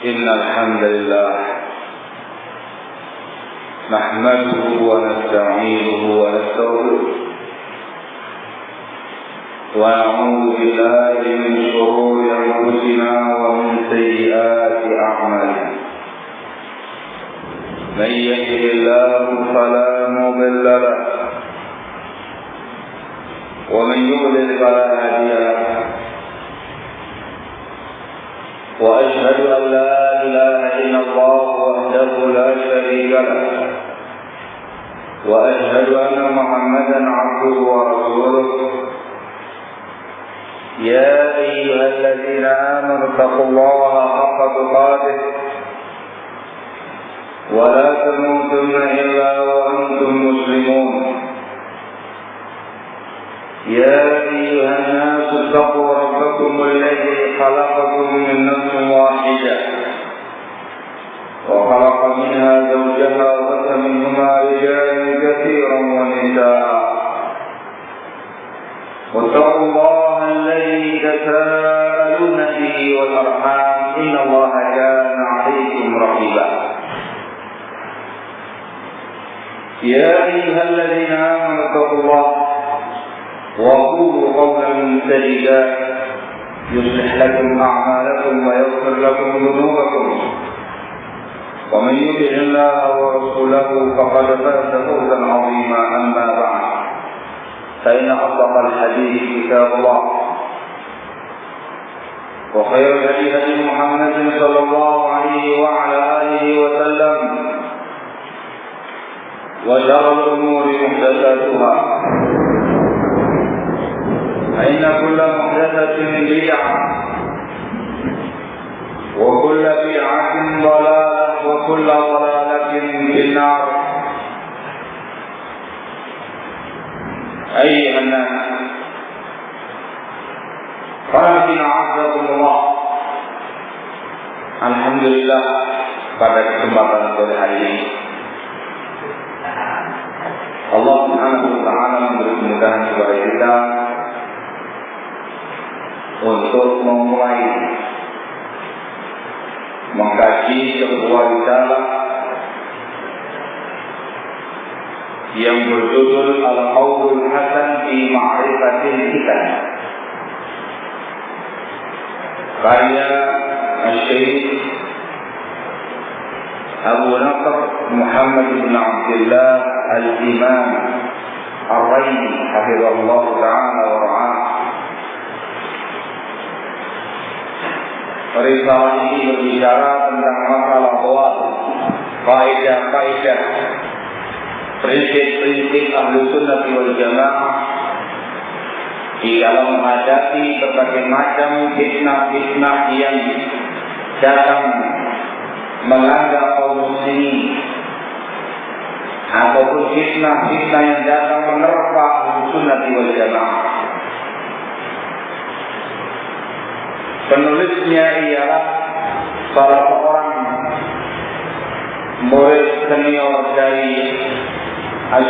إن الحمد لله نحمده ونستعينه ونستغفره ونعوذ بالله من شرور أنفسنا ومن سيئات أعمالنا من يهده الله فلا مضل له ومن يضلل فلا هادي له وأشهد أن لا إله إلا الله وحده لا شريك له وأشهد أن محمدا عبده ورسوله يا أيها الذين آمنوا اتقوا الله حق تقاته ولا تموتن إلا وأنتم مسلمون يا أيها الناس اتقوا ربكم الذي خلقكم من نفس واحدة وخلق منها زوجها وبث منهما رجالا كثيرا ونساء واتقوا الله الذي تساءلون به والأرحام إن الله كان عليكم رقيبا يا أيها الذين آمنوا اتقوا الله وقولوا قولا سديدا يصلح لكم أعمالكم ويغفر لكم ذنوبكم ومن يطع الله ورسوله فقد فاز فوزا عظيما أما بعد فإن أصدق الحديث كتاب الله وخير الهدي هدي محمد صلى الله عليه وعلى آله وسلم وشر الأمور محدثاتها فإن كل محدثة بدعة وكل بدعة ضلالة وكل ضلالة في النار. أيها الناس رحمنا عزكم الله. Alhamdulillah, pada kesempatan sore hari ini Allah Subhanahu wa taala memberi kemudahan kepada kita untuk memulai mengkaji sebuah risalah yang berjudul Al-Qaulul Hasan fi Ma'rifatil Kitab, karya Syekh Abu Nasr Muhammad bin Abdullah Al-Imam Ar-Raini hafizahullah ta'ala wa ra'ah. Risalah ini berbicara tentang masalah bahwa kaidah-kaidah prinsip-prinsip Ahlus Sunnah wal Jamaah di dalam menghadapi berbagai macam fitnah-fitnah yang datang melanda kaum muslimin ataupun fitnah-fitnah yang datang menerpa Ahlus Sunnah wal Jamaah. Penulisnya ialah salah seorang murid senior dari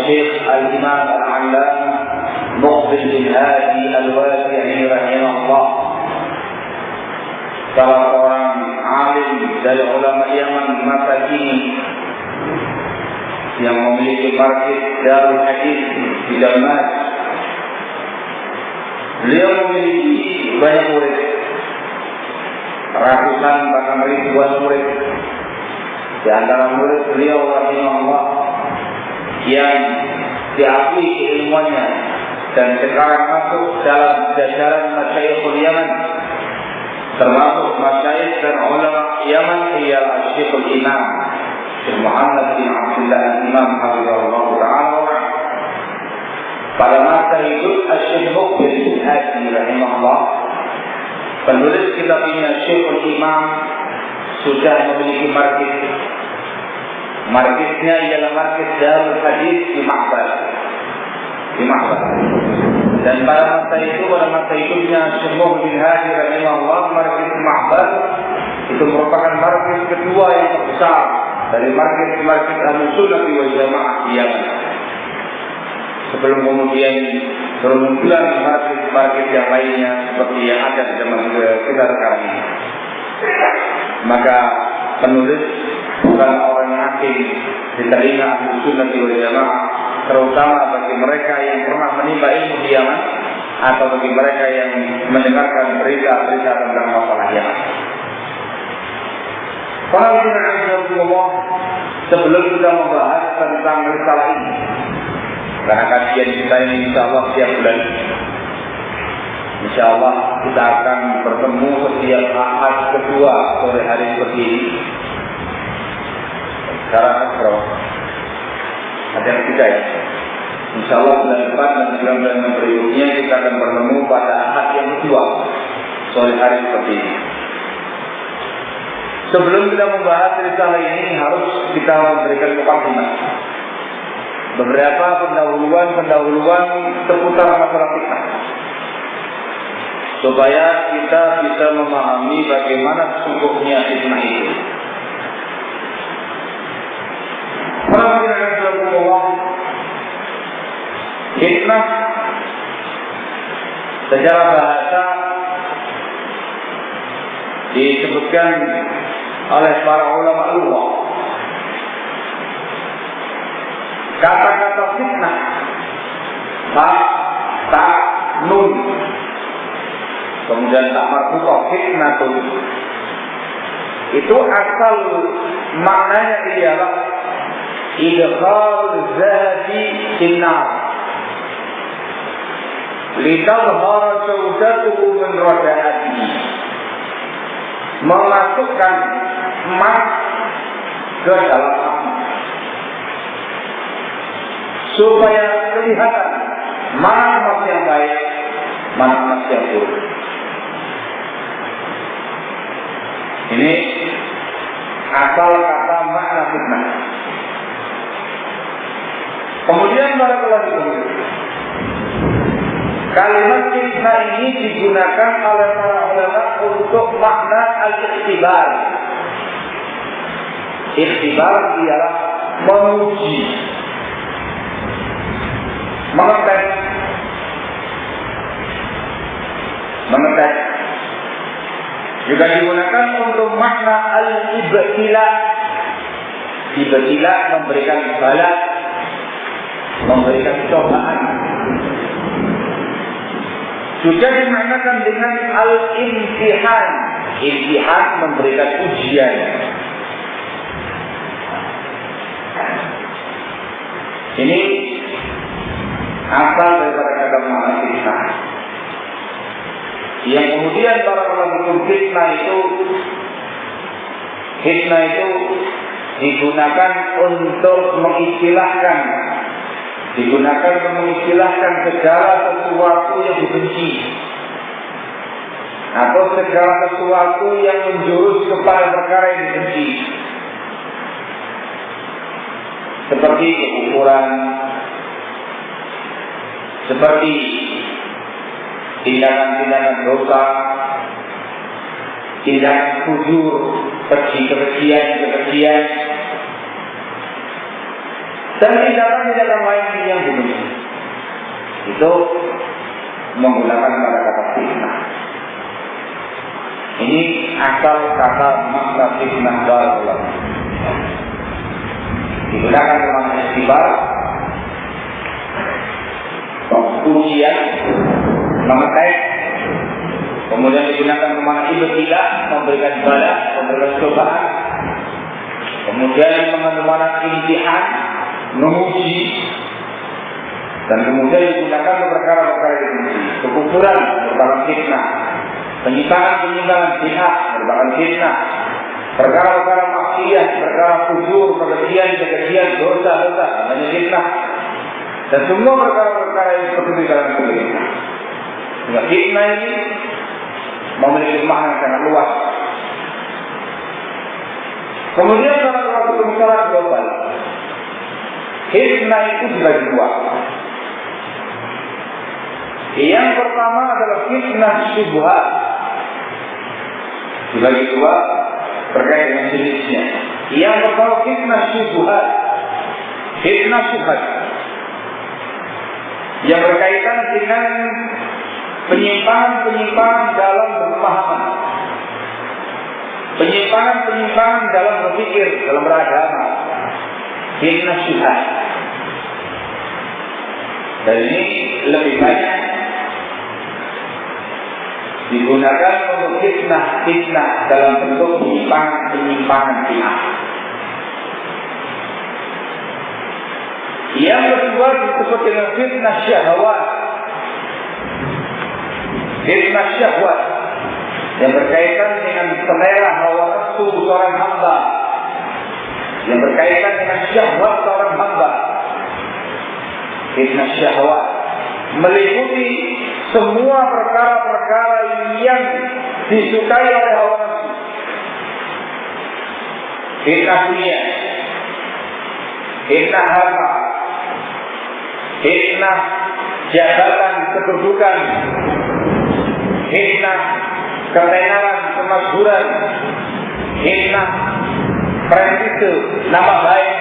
Syekh Al-Imam Al-Allamah Muqbil bin Hadi Al-Wasi'i rahimahullah, salah seorang alim dari ulama Yaman masa kini yang memiliki markis Darul Hadis di Damas. Beliau memiliki banyak murid, ratusan bahkan ribuan murid. Di antara murid beliau rahimahullah yang diakui keilmuannya dan sekarang masuk dalam jajaran masyaikhul Yaman, termasuk masyaikh dan ulama Yaman ialah Syekhul Imam Syekh Muhammad bin Abdullah Al-Imam hafizahullah ta'ala. Pada masa hidup Syekh Muqbil bin Hadi rahimahullah, penulis kitab ini Syekhul Imam, sudah memiliki markis. Markisnya ialah markis Darul Hadis di Ma'bad. Dan pada masa hidupnya Syekh Muqbil bin Hadi rahimahullah, markis Ma'bad itu merupakan markis kedua yang terbesar dari markis Ahlus Sunnah wal Jamaah di Yaman. Sebelum kemudian bermunculan markis yang lainnya seperti yang ada di zaman kita sekarang ini. Maka penulis bukan orang yang asing di telinga Ahlus Sunnah wal Jamaah, terutama bagi mereka yang pernah menimba ilmu di Yaman atau bagi mereka yang mendengarkan berita-berita tentang masalah Yaman. Para ulama, sebelum kita membahas tentang risalah ini, karena kajian kita ini insyaallah setiap bulan, insyaallah kita akan bertemu setiap Ahad kedua sore hari seperti ini. Sekarang berapa? Ada yang tidak ya? Insyaallah bulan depan dan bulan-bulan berikutnya kita akan bertemu pada Ahad yang kedua sore hari seperti ini. Sebelum kita membahas risalah ini, harus kita memberikan mukadimah, beberapa pendahuluan seputar masalah fitnah, supaya kita bisa memahami bagaimana sesungguhnya fitnah itu. Fitnah secara bahasa disebutkan oleh para ulama lughah. Kata-kata fitnah, ta, nun, kemudian tak marfuqah, fitnatun, itu asal maknanya ialah idkhal zati finnar litadhhara sawdatuhu min rada'atihi, memasukkan emas ke dalam api supaya kelihatan mana emas yang baik, mana emas yang buruk. Ini asal kata makna fitnah. Kemudian barakallahu fikum, kalimat fitnah ini digunakan oleh para ulama untuk makna al-ikhtibar. Ikhtibar ialah menguji, mengetes. Juga digunakan untuk makna al-ibtila. Ibtila memberikan bala, memberikan cobaan. Juga dimaknakan dengan al-imtihan. Imtihan memberikan ujian. Ini asal daripada kata makna fitnah. Yang kemudian para ulama fitnah itu digunakan untuk mengistilahkan, segala sesuatu yang dibenci atau segala sesuatu yang menjurus kepada perkara yang dibenci, seperti kekufuran, seperti tindakan-tindakan dosa, tindakan fujur, kekejian, dan tindakan-tindakan lain yang dibenci. Itu menggunakan kata-kata fitnah. Ini asal kata makna fitnah dalam digunakan makna ikhtibar, ujian, mengetes. Kemudian digunakan makna ibtila, memberikan bala, memberikan cobaan. Kemudian mengandung makna imtihan, menguji. Dan kemudian digunakan untuk perkara-perkara yang dibenci. Kekufuran merupakan fitnah, penyimpangan bid'ah merupakan fitnah, perkara-perkara maksiat, perkara fujur, kekejian, dosa-dosa namanya fitnah. Dan semua perkara-perkara yang seperti itu dalam fitnah. Sehingga fitnah ini memiliki makna yang sangat luas. Kemudian kalau masalah global, fitnah itu dibagi dua. Yang pertama adalah fitnah syubhat, dibagi dua terkait dengan jenisnya. Yang pertama fitnah syubhat, yang berkaitan dengan penyimpangan dalam pemahaman. penyimpangan-penyimpangan dalam berpikir, dalam beragama, fitnah syubhat. Dan ini lebih banyak digunakan untuk fitnah dalam bentuk penyimpangan bid'ah. Yang kedua disebut dengan fitnah syahwat. Fitnah syahwat yang berkaitan dengan selera hawa nafsu seorang hamba, yang berkaitan dengan syahwat seorang hamba. Fitnah syahwat meliputi semua perkara-perkara yang disukai oleh hawa nafsu. Fitnah dunia, fitnah harta, fitnah jabatan kedudukan, fitnah ketenaran kemakmuran, fitnah prestise nama baik,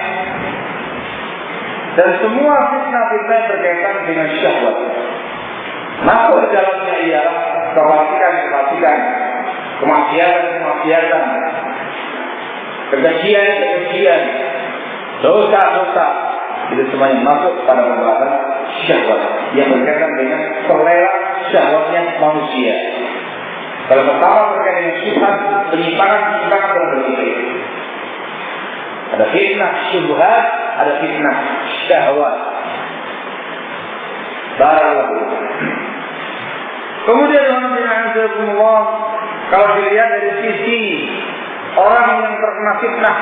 dan semua fitnah-fitnah berkaitan dengan syahwat. Masuk ke dalamnya ialah kefasikan, kemaksiatan, kekejian, dosa, itu semuanya masuk pada pembahasan syahwat yang berkaitan dengan selera syahwatnya manusia. Kalau pertama berkaitan dengan syubhat, penyimpangan dalam berpikir. Ada fitnah syubhat, ada fitnah syahwat. Barakallahu. Kemudian Allah, kalau dilihat dari sisi orang yang terkena fitnah,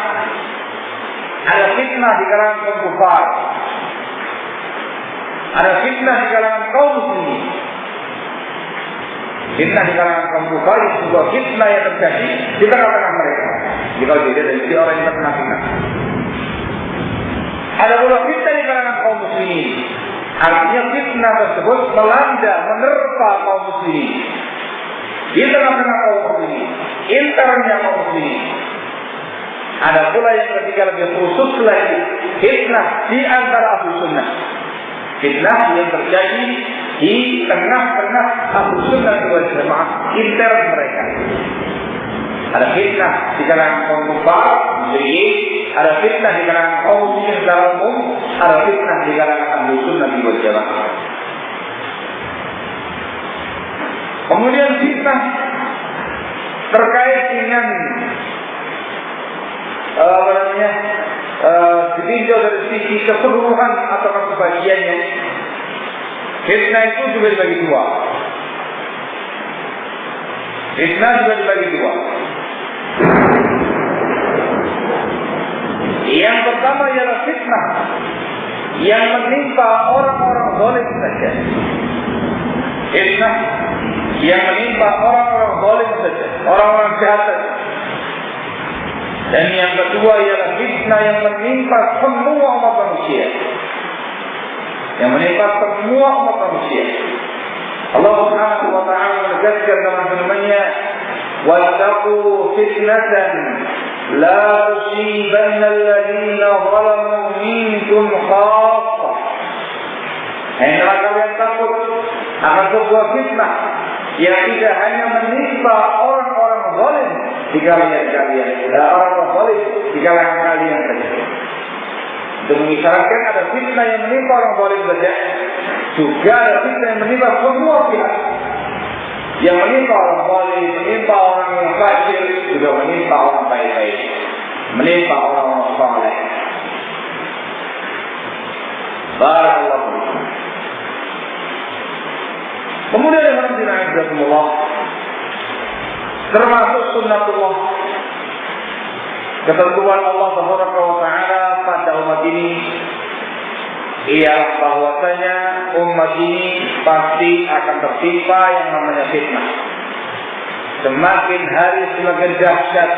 ada fitnah di kalangan kaum kufar, ada fitnah di kalangan kaum muslimin. Fitnah di kalangan kaum kufar itu sebuah fitnah yang terjadi di tengah-tengah mereka. Jika dilihat dari sisi orang yang terkena fitnah, ada pula fitnah di kalangan kaum muslimin. Artinya fitnah tersebut melanda, menerpa kaum muslimin. Di tengah-tengah kaum muslimin, internalnya kaum muslimin. Ada pula yang ketiga lebih khusus lagi, fitnah di antara ahlu sunnah. Fitnah yang terjadi di tengah-tengah ahlu sunnah wal jamaah, intern mereka. Ada fitnah di kalangan kaum kufar, ada fitnah di kalangan kaum muslimin secara umum, ada fitnah di kalangan ahlu sunnah wal jamaah. Kemudian fitnah terkait dengan ditinjau dari sisi keseluruhan atau kebagiannya. Fitnah itu juga dibagi dua. Yang pertama ialah fitnah yang menimpa orang-orang zalim saja. Fitnah yang menimpa orang-orang zalim saja, orang-orang jahat saja. Dan yang kedua ialah fitnah yang menimpa semua umat manusia. Allah Subhanahu wa ta'ala menegaskan dalam firman-Nya, "Wattaqu fitnatan la tusibanna alladziina zalamu minkum khassah." Hendaklah kalian takut akan sebuah fitnah yang tidak hanya menimpa orang-orang zalim di kalangan kalian, orang-orang zalim di kalangan kalian saja. Untuk mengisyaratkan ada fitnah yang menimpa orang zalim saja, juga ada fitnah yang menimpa semua pihak. Yang menimpa orang zalim, menimpa orang yang fajir, juga menimpa orang baik-baik, menimpa orang-orang saleh. Barakallahu. Kemudian yang Allah, termasuk sunnatullah, ketentuan Allah Subhanahu wa ta'ala pada umat ini ialah bahwasanya umat ini pasti akan tertimpa yang namanya fitnah. Semakin hari semakin dahsyat,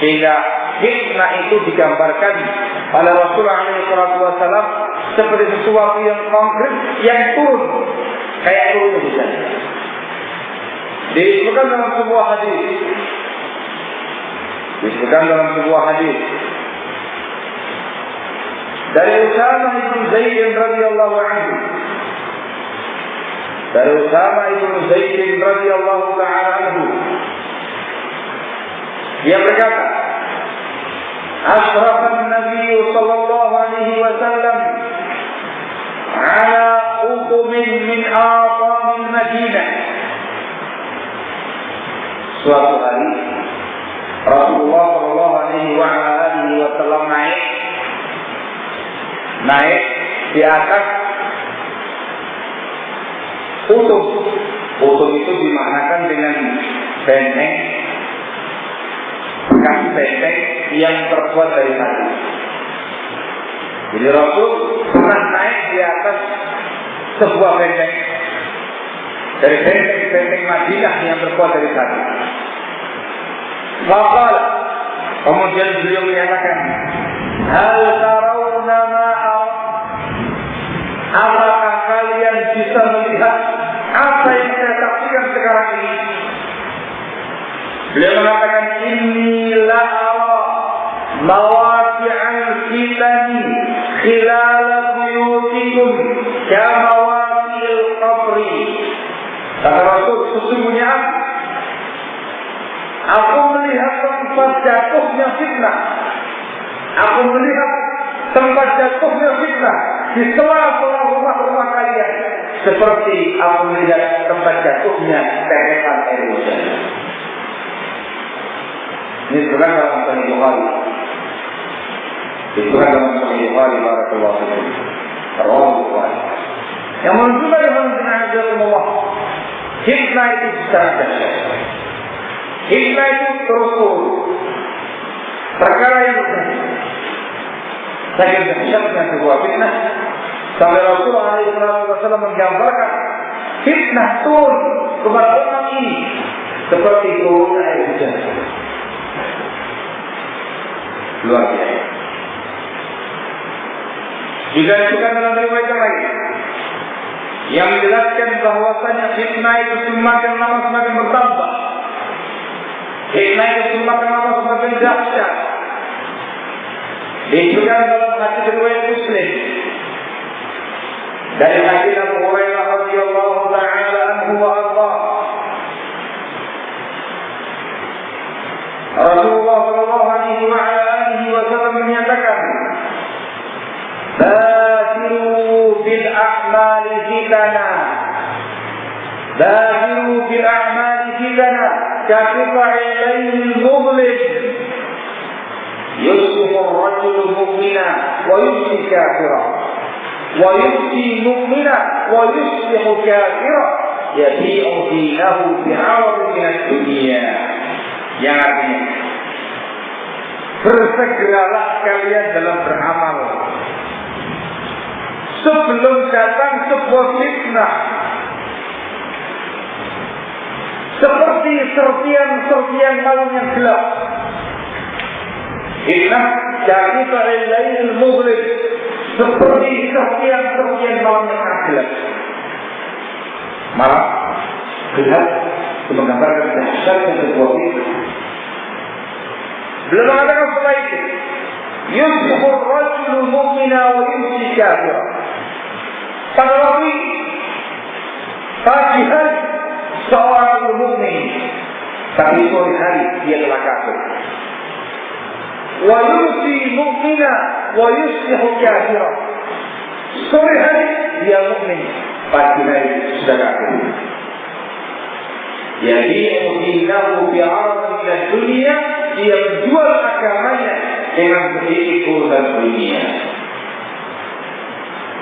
sehingga fitnah itu digambarkan oleh Rasulullah SAW seperti sesuatu yang konkret yang turun kayak turun hujan. Disebutkan dalam sebuah hadis dari Usama ibn Zaid radhiyallahu anhu. Dia berkata, "Ashrafan Nabi sallallahu alaihi wasallam ala uqumin min aqamil Madinah." Suatu hari Rasulullah sallallahu alaihi wasallam naik di atas utum. Utum itu dimaknakan dengan benteng, bekas benteng yang terbuat dari kayu. Jadi Rasul pernah naik di atas sebuah benteng dari benteng Madinah yang terbuat dari kayu. Maka kemudian beliau menyatakan, "Hal tarawna ma'a?" Apakah kalian bisa melihat apa yang saya saksikan sekarang ini? Beliau mengatakan, "Inni la ara mawaqi'al fitani khilal buyutikum kama waqi'il qabri." Kata Rasul, sesungguhnya aku melihat tempat jatuhnya fitnah. Aku melihat tempat jatuhnya fitnah di sela-sela rumah-rumah kalian, seperti aku melihat tempat jatuhnya tetesan air hujan. Ini bukan dalam Sahih Bukhari. Itu bukan dalam Sahih Bukhari. Barakallahu fiikum. Rawahu Bukhari. Yang menunjukkan Allah, fitnah itu sangat dahsyat. Fitnah itu terus perkara yang sangat dahsyatnya sebuah fitnah. Sampai Rasulullah SAW menggambarkan fitnah turun kepada umat ini seperti turun air hujan. Luar biasa. Juga disebutkan dalam riwayat yang lain yang menjelaskan bahwasanya fitnah itu semakin lama semakin bertambah. Fitnah itu semakin lama semakin dahsyat. Disebutkan dalam hadis riwayat Muslim dari hadis Abu Hurairah radhiyallahu taala anhu wa arda. Rasulullah sallallahu alaihi wasallam menyatakan, "Badiru bil a'mali fitana. Badiru bil a'mali fitana kaqifa'i laylil muzlim. Yusbihu ar-rajulu mu'mina wa yumsi kafira. Wa yumsi mu'mina wa yusbihu kafira. Yabi'u dinahu bi'aradin min ad-dunya." Yang artinya, bersegeralah kalian dalam beramal sebelum datang sebuah fitnah seperti serpian malam yang gelap. Fitnah jadi lailil muzlim, seperti serpian malam yang gelap. Malam gelap menggambarkan dahsyatnya sebuah fitnah. Belum mengatakan setelah itu, yusbihu ar-rajulu mu'mina wa yumsi kafira. Pada waktu pagi hari seorang mukmin, tapi sore hari dia telah kafir. Wa yumsi mu'mina wa yusbihu kafira. Sore hari dia mukmin, pagi hari sudah kafir. Yabi'u dinahu bi'aradin min ad-dunya. Dia menjual agamanya dengan sedikit urusan dunia.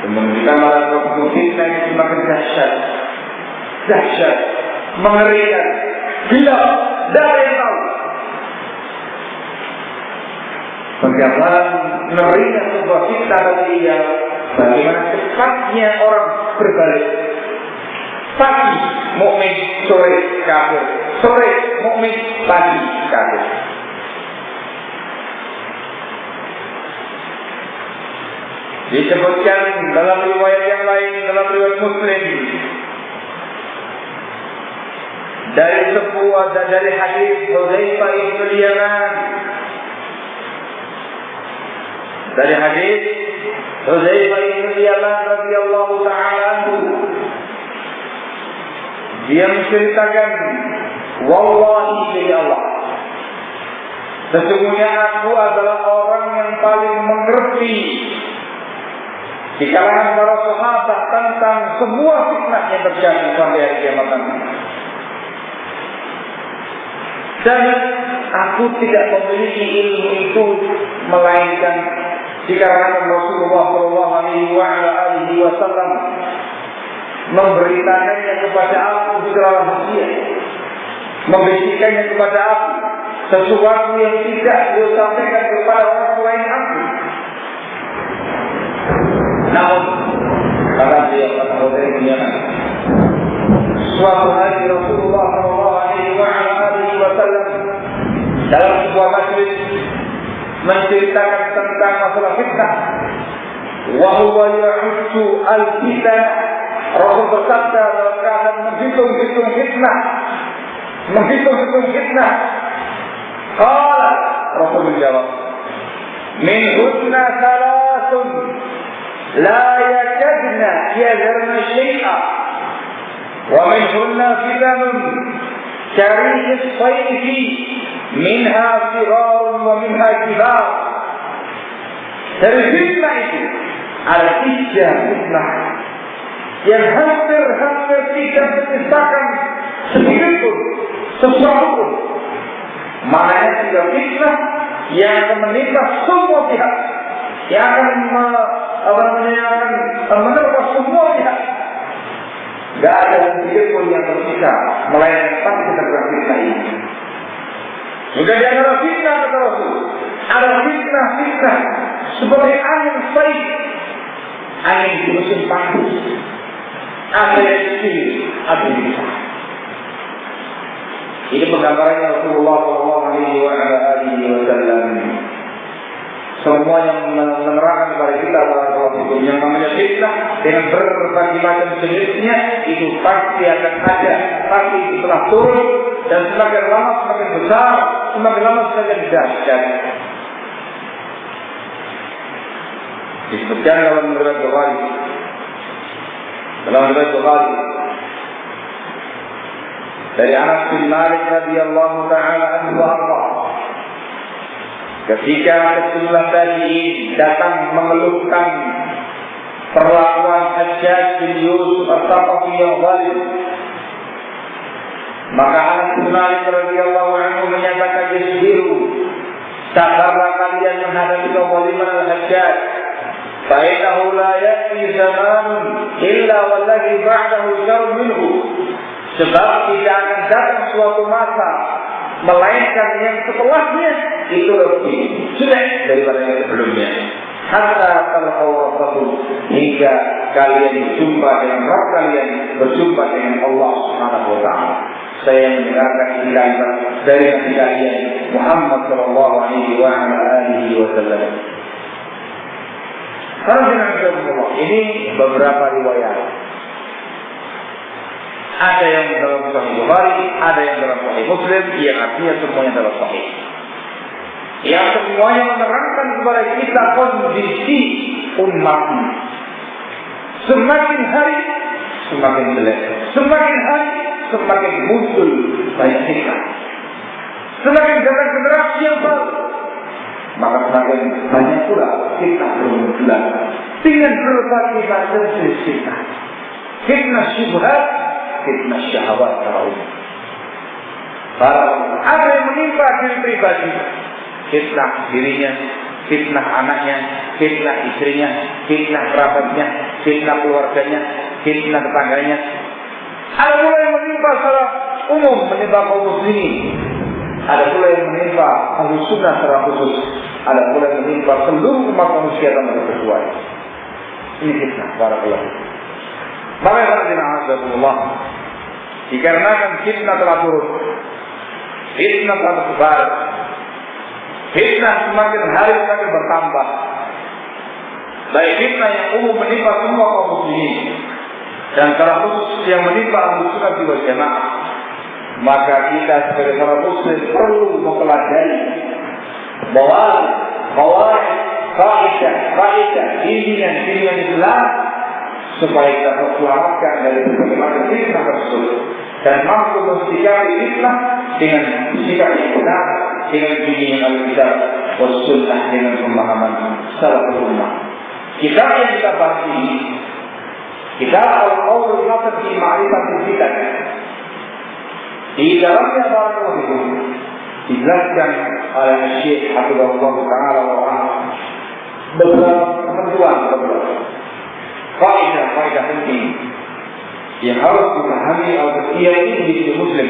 Menunjukkan bahwa fitnah itu semakin dahsyat, mengerikan, gelap, tidak yang tahu. Penggambaran ngerinya sebuah fitnah bagi dia, bagaimana cepatnya orang berbalik. Pagi mukmin, sore kafir. Sore mukmin, pagi kafir. Disebutkan dalam riwayat yang lain, dalam riwayat Muslim, dari hadis Hudzaifah bin Yaman, dari hadis Hudzaifah bin Yaman radhiyallahu taala anhu, dia menceritakan, wallahi demi Allah, Sesungguhnya aku adalah orang yang paling mengerti di kalangan para sahabat tentang semua fitnah yang terjadi sampai hari kiamat nanti. Dan aku tidak memiliki ilmu itu melainkan dikarenakan Rasulullah SAW memberitakannya kepada aku secara rahasia, membisikkannya kepada aku sesuatu yang tidak beliau sampaikan kepada orang selain aku. Namun kata beliau, kata Hudzaifah bin Yaman, suatu hari Rasulullah SAW dalam sebuah majlis menceritakan tentang masalah fitnah. Wa huwa ya'uddu al-fitan. Rasul bersabda dalam keadaan menghitung-hitung fitnah. Qala, Rasul menjawab, min husna thalathun la yakadna yadharna syai'a wa min hunna fitanun kari'is sayfi minha sigarun wa minha kibar. Dari fitnah itu ada 3 fitnah yang hampir tidak menyisakan sedikit pun, sesuatu pun. Maknanya 3 fitnah yang akan menimpa semua pihak, yang akan menerpa semua pihak. Gak ada sedikit pun yang tersisa melainkan pasti terkena fitnah ini. Sudah di antara fitnah kata Rasul, ada fitnah seperti angin saif, angin di musim panas, ada yang kecil, ada yang besar. Ini penggambarannya Rasulullah SAW. Semua yang menerangkan kepada kita bahwa yang namanya fitnah dengan berbagai macam jenisnya itu pasti akan ada, pasti itu telah turun, dan semakin lama semakin besar, semakin lama semakin dahsyat. Disebutkan dalam riwayat Bukhari, dari Anas bin Malik radhiyallahu taala anhu arda, ketika sejumlah tabi'in datang mengeluhkan perlakuan Hajjaj bin Yusuf At-Thaqafi yang zalim, maka Anas bin Malik radhiyallahu anhu menyatakan, "Isbiru, sabarlah kalian menghadapi kezaliman Al-Hajjaj. Fa innahu la ya'ti zamanun illa wallazi ba'dahu syarrun minhu." Sebab tidak akan datang suatu masa melainkan yang setelahnya itu lebih jelek daripada yang sebelumnya. Hatta talqaw hingga kalian berjumpa dengan Rabb kalian, berjumpa dengan Allah Subhanahu wa taala. Saya mendengarkan kalimat dari Nabi kalian Muhammad sallallahu alaihi wasallam. Ini beberapa riwayat. Ada yang dalam Sahih Bukhari, ada yang dalam Sahih Muslim, yang artinya semuanya dalam Sahih. Yang semuanya menerangkan kepada kita kondisi umat. Semakin hari semakin jelek, semakin hari semakin muncul banyak fitnah. Semakin datang generasi yang baru, maka semakin banyak pula fitnah bermunculan dengan berbagai macam jenis fitnah. Fitnah syubhat, fitnah syahwat para umat. Ada yang menimpa diri pribadi, fitnah dirinya, fitnah anaknya, fitnah istrinya, fitnah kerabatnya, fitnah keluarganya, fitnah tetangganya. Ada pula yang menimpa secara umum, menimpa kaum muslimin. Ada pula yang menimpa ahli sunnah secara khusus. Ada pula yang menimpa seluruh umat manusia tanpa terkecuali. Ini fitnah barakallahu fikum. Barakallahu, dikarenakan fitnah telah turun, fitnah telah tersebar, fitnah semakin hari semakin bertambah. Baik fitnah yang umum menimpa semua kaum muslimin dan secara khusus yang menimpa ahli sunnah wal jamaah, maka kita sebagai para muslim perlu mempelajari bahwa kaidah bimbingan Islam supaya kita terselamatkan dari berbagai macam fitnah tersebut dan mampu mensikapi fitnah dengan sikap yang benar, dengan bimbingan Al-Kitab dan Sunnah dengan pemahaman salafus ummah. Kitab yang kita bahas ini, kitab Al-Qaulul Hasan fi Ma'rifatil Fitan. Di dalamnya barakallahu fikum dijelaskan oleh Syekh Hafizahullah Ta'ala beberapa ketentuan, kaidah penting yang harus dipahami oleh setiap individu muslim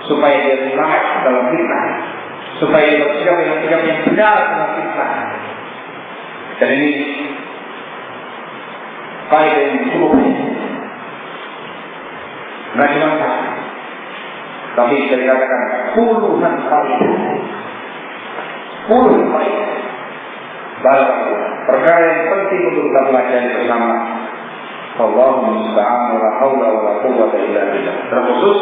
supaya dia semangat dalam fitnah, supaya dia bersikap dengan sikap yang benar dalam fitnah. Dan ini kaidah yang cukup, nggak cuma satu, tapi bisa dikatakan puluhan kaidah. Perkara yang penting untuk kita pelajari bersama. Allahumma musta'an wa la haula wa la quwwata illa billah. Terkhusus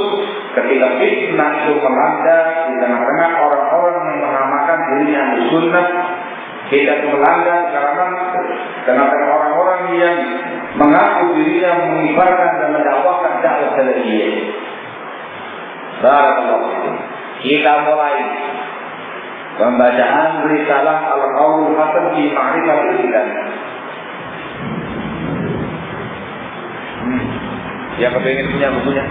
ketika fitnah itu melanda di tengah-tengah orang-orang yang menamakan dirinya sunnah, kita melanda di tengah-tengah orang-orang yang mengaku dirinya mengibarkan dan mendakwakan dakwah salafiyah. Barakallahu fikum. Kita mulai pembacaan risalah Al-Qaulul Hasan fi Ma'rifatil Fitan. Yang kepengen punya bukunya?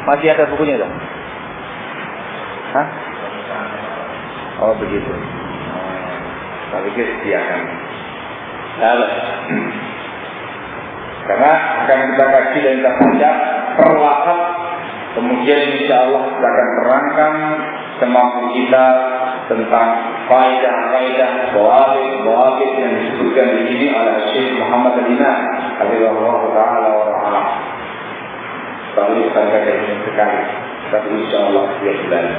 Masih ada bukunya tak? Hah? Oh begitu. Saya pikir sediakan. Salah. Karena akan kita kaji dan kita baca perlahan. Kemudian insya Allah kita akan terangkan semampu kita tentang kaidah-kaidah bawabit yang disebutkan di sini oleh Syekh Muhammad Al-Imam Hafizahullah Ta'ala wa ra'ah. Lalu kita kaji sekali, tapi insya Allah dia bulan.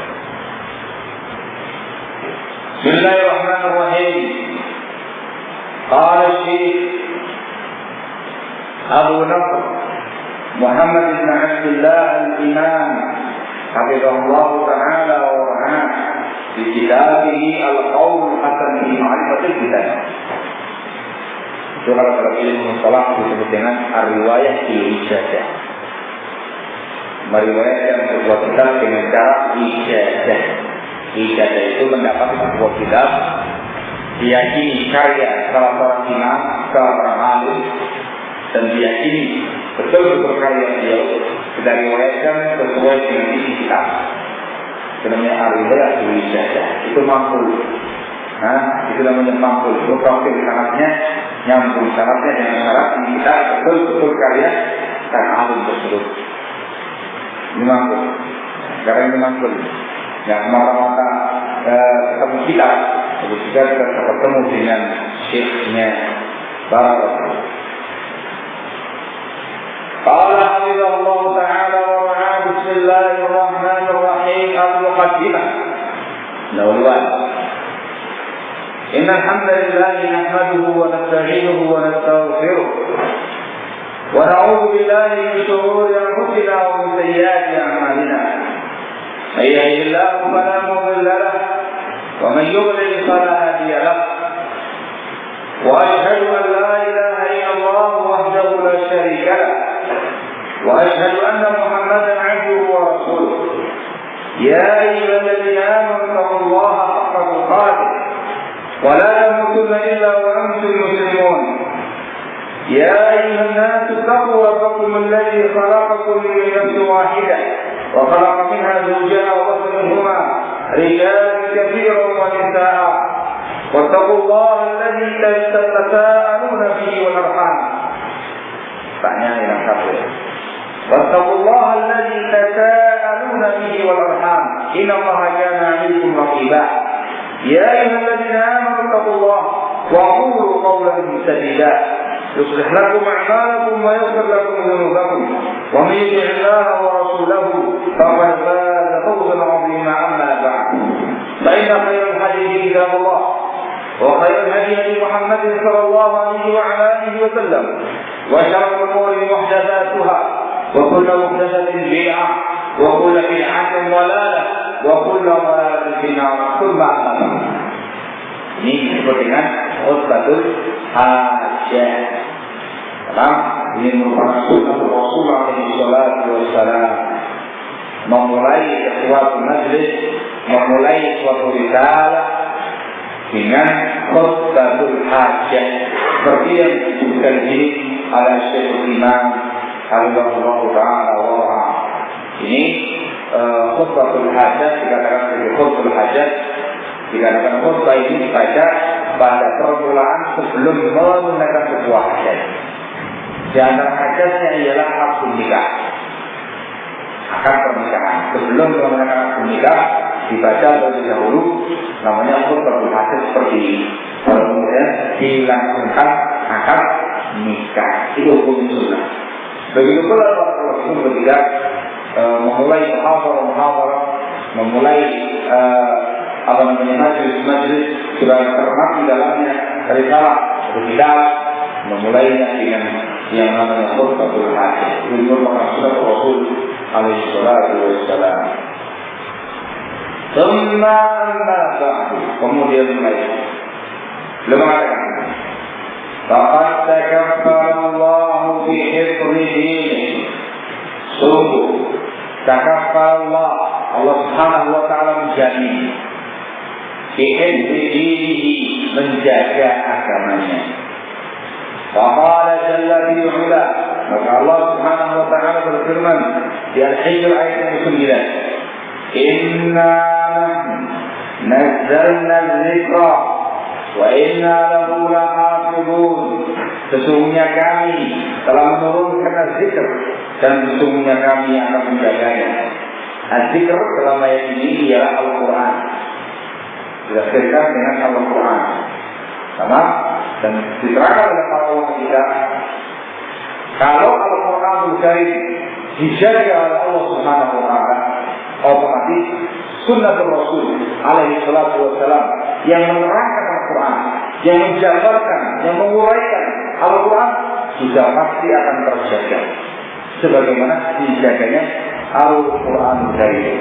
Bismillahirrahmanirrahim. Qala Syekh Abu Nasr Muhammad bin Abdullah Al-Imam Hafizahullah Ta'ala wa ra'ah di kitabih Al-Qaulul Hasan fi Ma'rifatil Fitan. Itu kalau dalam ilmu mustalah disebut dengan ar-riwayah bil-ijazah. Meriwayatkan sebuah kitab dengan cara ijazah. Ijazah itu mendapat sebuah kitab diyakini karya salah seorang imam, salah seorang alim, dan diyakini betul-betul karya dia kita riwayatkan sesuai dengan isi kitab. Itu namanya ar-riwayah bil-ijazah. Itu mampu. Itu namanya mampu. Itu profil sanatnya nyambung sanatnya dengan syarat ini kita betul-betul karya dan alim tersebut. Ini mampu. Karena ini mampu. Yang semata-mata ketemu kita, kita bertemu dengan syekhnya Barakallahu. Qala hafizahullah ta'ala wa ra'ah. Bismillahirrahmanirrahim. Al-Muqaddimah. Nawalan. Innal hamdalillah nahmaduhu wa nasta'inuhu wa nastaghfiruh. Wa na'udzu billahi min shururi anfusina wa min sayyiati a'malina. May yahdihillahu fala mudilla lahu wa man yudlil fala hadiya lahu. Wa ashhadu an la ilaha illallah wahdahu la sharika lahu. وأشهد أن محمدا عبده ورسوله. يا أيها الذين آمنوا اتقوا الله حق تقاته ولا تموتن إلا وأنتم مسلمون. يا أيها الناس اتقوا ربكم الذي خلقكم من نفس واحدة وخلق منها زوجها وبث منهما رجالا كثيرا ونساء واتقوا الله الذي تساءلون به والأرحام. واتقوا الله الذي تساءلون به والأرحام إن الله كان عليكم رقيبا. يا أيها الذين آمنوا اتقوا الله وقولوا قولا سديدا يصلح لكم أعمالكم ويغفر لكم ذنوبكم ومن يطع الله ورسوله فقد فاز فوزا عظيما. أما بعد فإن خير الحديث كتاب الله وخير الهدي محمد صلى الله عليه وعلى آله وسلم وشر الأمور محدثاتها وكل محدثة بدعة وكل بدعة ضلالة وكل ضلالة في النار. ثم أما بعد. Ini disebut dengan khutbatul hajah. Ini merupakan sunnah Rasulullah SAW memulai suatu majlis memulai suatu risalah dengan khutbatul hajah seperti yang disebutkan di sini oleh Syekhul Imam Hafizahullah Ta'ala wa ini khutbatul hajah dikatakan sebagai khutbatul hajah dikatakan khutbah ini dibaca pada permulaan sebelum menunaikan sebuah hajat. Di antara hajatnya ialah akad nikah, akad pernikahan. Sebelum menunaikan akad nikah dibaca terlebih dahulu namanya khutbatul hajat seperti ini. Kemudian dilangsungkan akad nikah. Itu hukum sunnah. Begitu pula Rasul ketika memulai muhadarah, memulai majlis sudah termasuk di dalamnya risalah atau kitab, memulainya dengan yang namanya khutbatul hajah. Itu merupakan sunnah Rasul alaihi salatu wassalam. Kemudian mulai beliau mengatakan faqad takaffara Allah bi hifdhi dinihi. Sungguh takaffara Allah Subhanahu wa ta'ala menjamin bi hifdhi dinihi, menjaga agamanya. Faqala jalla fi 'ula, maka Allah Subhanahu wa ta'ala berfirman di Al-Hijr ayat yang ke-9, inna nazzalna dzikra wa inna lahu lahafizun. Sesungguhnya kami telah menurunkan zikr dan sesungguhnya kami akan menjaganya. Zikr dalam ayat ini ialah Al-Quran, didasarkan dengan Al-Quran sama dan diterangkan oleh para ulama kita. Kalau Al-Quran Karim dijaga oleh Allah Subhanahu wa ta'ala, otomatis sunnah Rasul alaihi salatu wassalam yang menerangkan Al-Quran, yang menjabarkan, yang menguraikan Al-Quran juga pasti akan terjaga sebagaimana dijaganya Al-Quran Karim.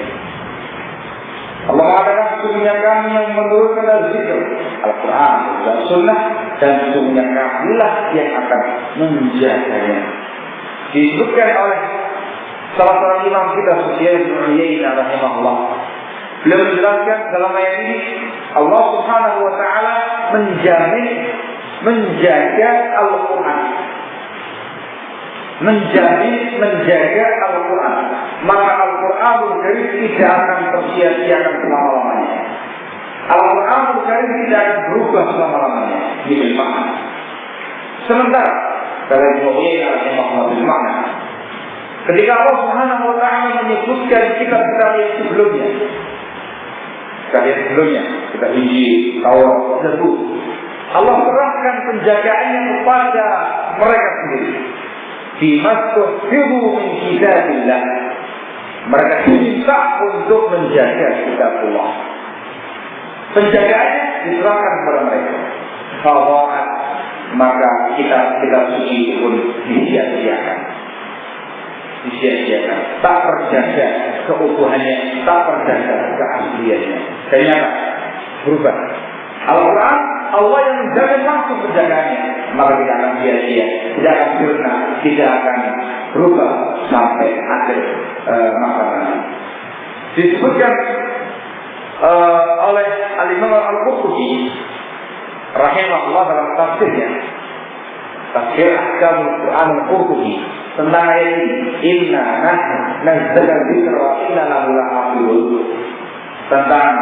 Allah mengatakan sesungguhnya kami yang menurunkan zikr Al-Quran dan sunnah, dan sesungguhnya kamilah yang akan menjaganya. Disebutkan oleh salah seorang imam kita Sufyan bin Uyainah rahimahullah, beliau menjelaskan dalam ayat ini Allah Subhanahu wa ta'ala menjamin menjaga Al-Quran, menjaga Al-Quran, maka Al-Quranul Karim tidak akan tersia-siakan selama-lamanya. Al-Quranul Karim tidak akan berubah selama-lamanya. Ini makna. Sementara dalam Mu'ayyid makna, ketika Allah Subhanahu wa ta'ala menyebutkan kitab-kitab yang sebelumnya, kitab Injil, Taurat, Zabur, Allah serahkan penjagaannya kepada mereka sendiri. Bimastuhfiru min kitabillah, mereka diminta untuk menjaga kitabullah. Penjagaannya diserahkan kepada mereka. Fawa'at, maka kitab suci pun disia-siakan, tak terjaga keutuhannya, tak terjaga keasliannya. Ternyata berubah. Al-Quran Allah yang menjaga langsung penjagaannya, maka tidak akan sia-sia, tidak akan sirna, tidak akan berubah sampai akhir masa nanti. Disebutkan oleh Al-Imam Al-Qurtubi rahimahullah dalam tafsirnya, tafsir Ahkamul Quran Al-Qurtubi tentang ayat ini, inna nazzalna dzikra wa inna lahu lahafizun, tentang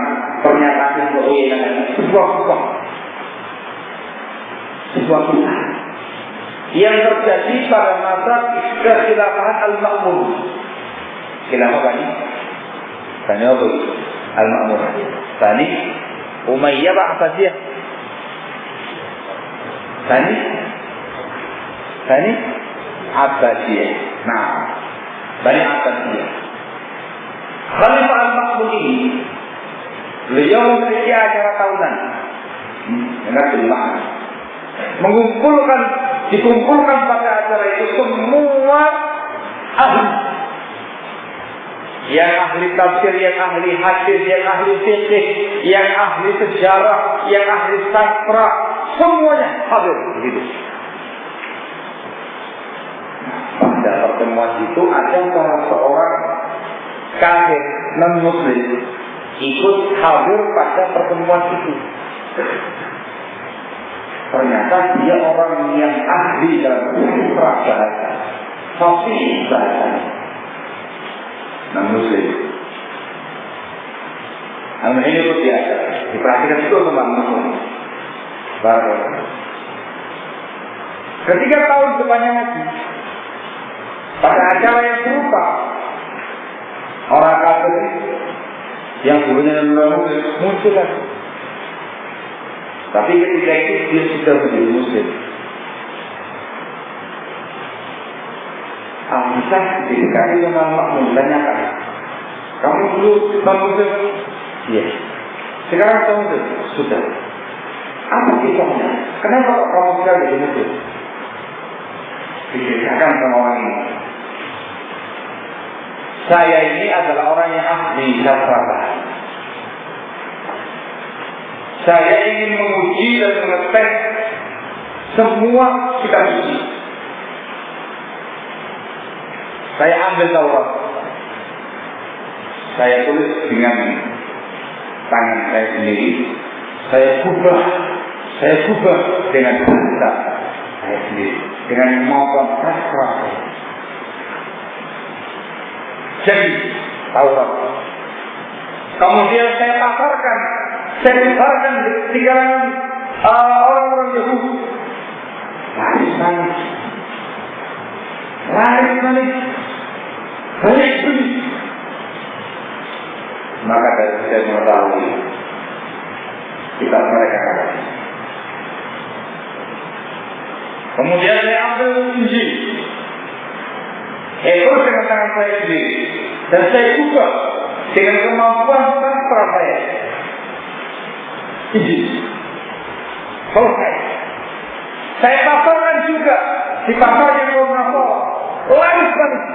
pernyataan yang berulang sebuah kisah yang terjadi pada masa kekhilafahan Al-Ma'mun. Khilafah Bani Al-Ma'mun, Bani Umayyah apa Abbasiyah? Bani Abbasiyah. Nah, Bani Abbasiyah. Khalifah Al-Ma'mun ini beliau memiliki acara tahunan. Dengar makna. Dikumpulkan pada acara itu semua ahli, yang ahli tafsir, yang ahli hadis, yang ahli fikih, yang ahli sejarah, yang ahli sastra, semuanya hadir begitu. Pada pertemuan itu ada salah seorang kafir non-muslim ikut hadir pada pertemuan itu. Ternyata dia orang yang ahli dalam bahasa, fasih bahasa. Non-Muslim. Ini itu biasa. Diperhatikan itu teman Muslim. Baru. Ketika tahun depannya lagi, pada acara yang serupa, orang kafir yang dulunya non-Muslim muncul lagi. Tapi ketika itu dia sudah menjadi Muslim. Alhamdulillah didekati sama makmum menanyakan, kamu dulu non-Muslim? Iya. Sekarang kamu sudah. Apa kisahnya? Kenapa kamu sudah jadi Muslim? Diceritakan sama orang ini. Saya ini adalah orang yang ahli sastra bahasa. Saya ingin menguji dan mengetes semua kitab suci. Saya ambil Taurat. Saya tulis dengan tangan saya sendiri. Saya ubah dengan bahasa saya sendiri, dengan kemampuan sastra. Jadi Taurat. Kemudian saya pasarkan. Saya sebarkan di kalangan orang-orang Yahudi. Laris manis. Banyak beli. Maka dari saya mengetahui kitab mereka. Kemudian saya ambil Injil. Terus dengan tangan saya sendiri. Dan saya buka dengan kemampuan sastra saya. Selesai. Saya pasarkan juga di pasar yang berapa laris manis.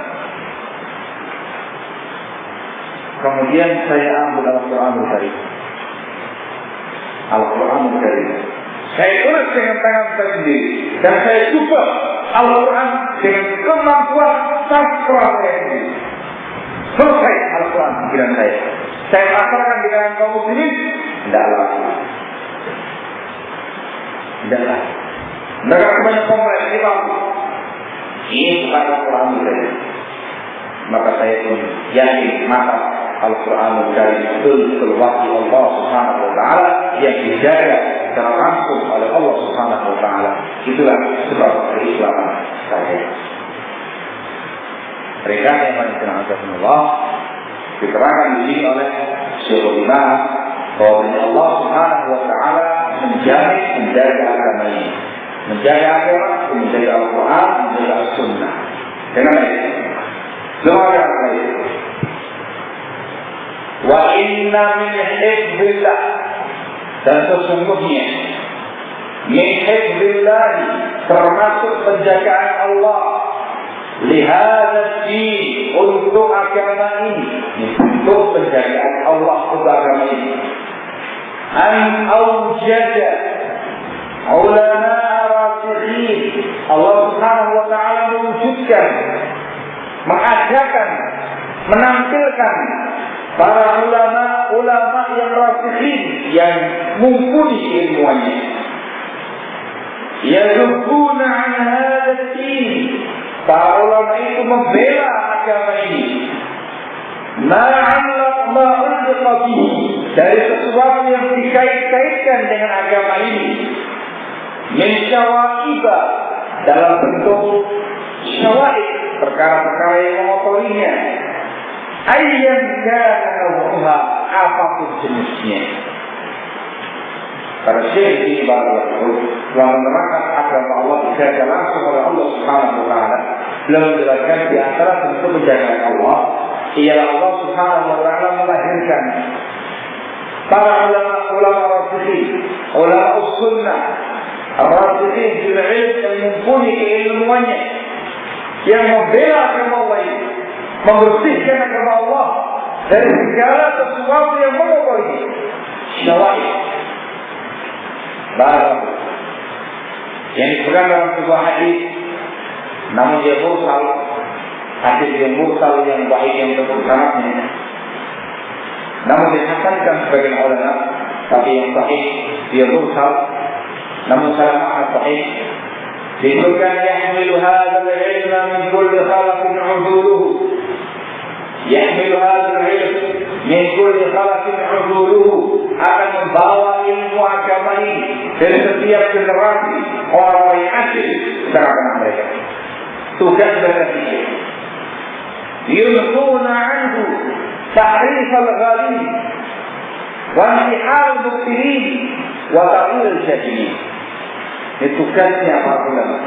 Kemudian saya ambil Al-Quran Al-Karim. Al-Quran Al-Karim. Saya tulis dengan tangan saya sendiri dan saya buka Al-Quran dengan kemampuan sastra saya sendiri. Selesai Al-Quran pikiran saya. Saya pasarkan di kalangan kaum muslimin. Tidaklah. Mereka banyak komplain ini bagus. Ini bukan Al-Quran Al-Karim. Maka saya pun yakin maka Al-Quran Al-Karim betul wahyu Allah Subhanahu Wa Taala yang dijaga secara langsung oleh Allah Subhanahu Wa Taala. Itulah sebab keislaman saya. Mereka yang mengenal Allah diterangkan di sini oleh Syaikhul Imam bahwa Allah Subhanahu Wa Taala menjaga agama ini, menjaga agama, menjaga Al-Quran, menjaga As-Sunnah. Dengan itu, semua yang lain. Wa inna min hifdzillah, dan sesungguhnya min hifdzillah termasuk penjagaan Allah lihada din untuk agama ini, untuk penjagaan Allah untuk agama ini. An awjada ulama rasikhin, Allah Subhanahu Wa Taala mewujudkan, mengadakan, menampilkan para ulama yang rasikhin, yang mumpuni ilmuannya. Yazubbuna an hadha din, para ulama itu membela agama ini. Dari sesuatu yang dikait-kaitkan dengan agama ini, min syawaiba, dalam bentuk syawaib, perkara-perkara yang mengotorinya, ayyan kana huwa, apapun jenisnya. Karena syekh ini telah menerangkan agama Allah dijaga langsung oleh Allah Subhanahu Wa Taala. Beliau menjelaskan di antara bentuk penjagaan Allah ialah Allah Subhanahu Wa Taala melahirkan para ulama rasikhin, ulama sunnah, rasikhin bil ilm, yang mumpuni keilmuannya, yang membela agama Allah ini, membersihkan agama Allah dari segala sesuatu yang mengotori syawaib. Barang yang disebutkan dalam sebuah hadis, namun dia mursal, hadis yang mursal yang baik yang tersanadnya. namun dihasankan sebagian ulama, tapi yang sahih dia mursal, namun salah makna sahih. Disebutkan yahmilu hadzal ilma min kulli khalaqin 'uduluhu. Yahmilu hadzal ilm min kulli khalaqin 'uduluhu, akan membawa ilmu agama ini dari setiap generasi orang-orang yang asli serahkan mereka. Tugas mereka yulquna 'anhu tahrif al-ghalib wa intihal al-mubtilin wa ta'wil al-jahilin. Itu tugasnya para ulama.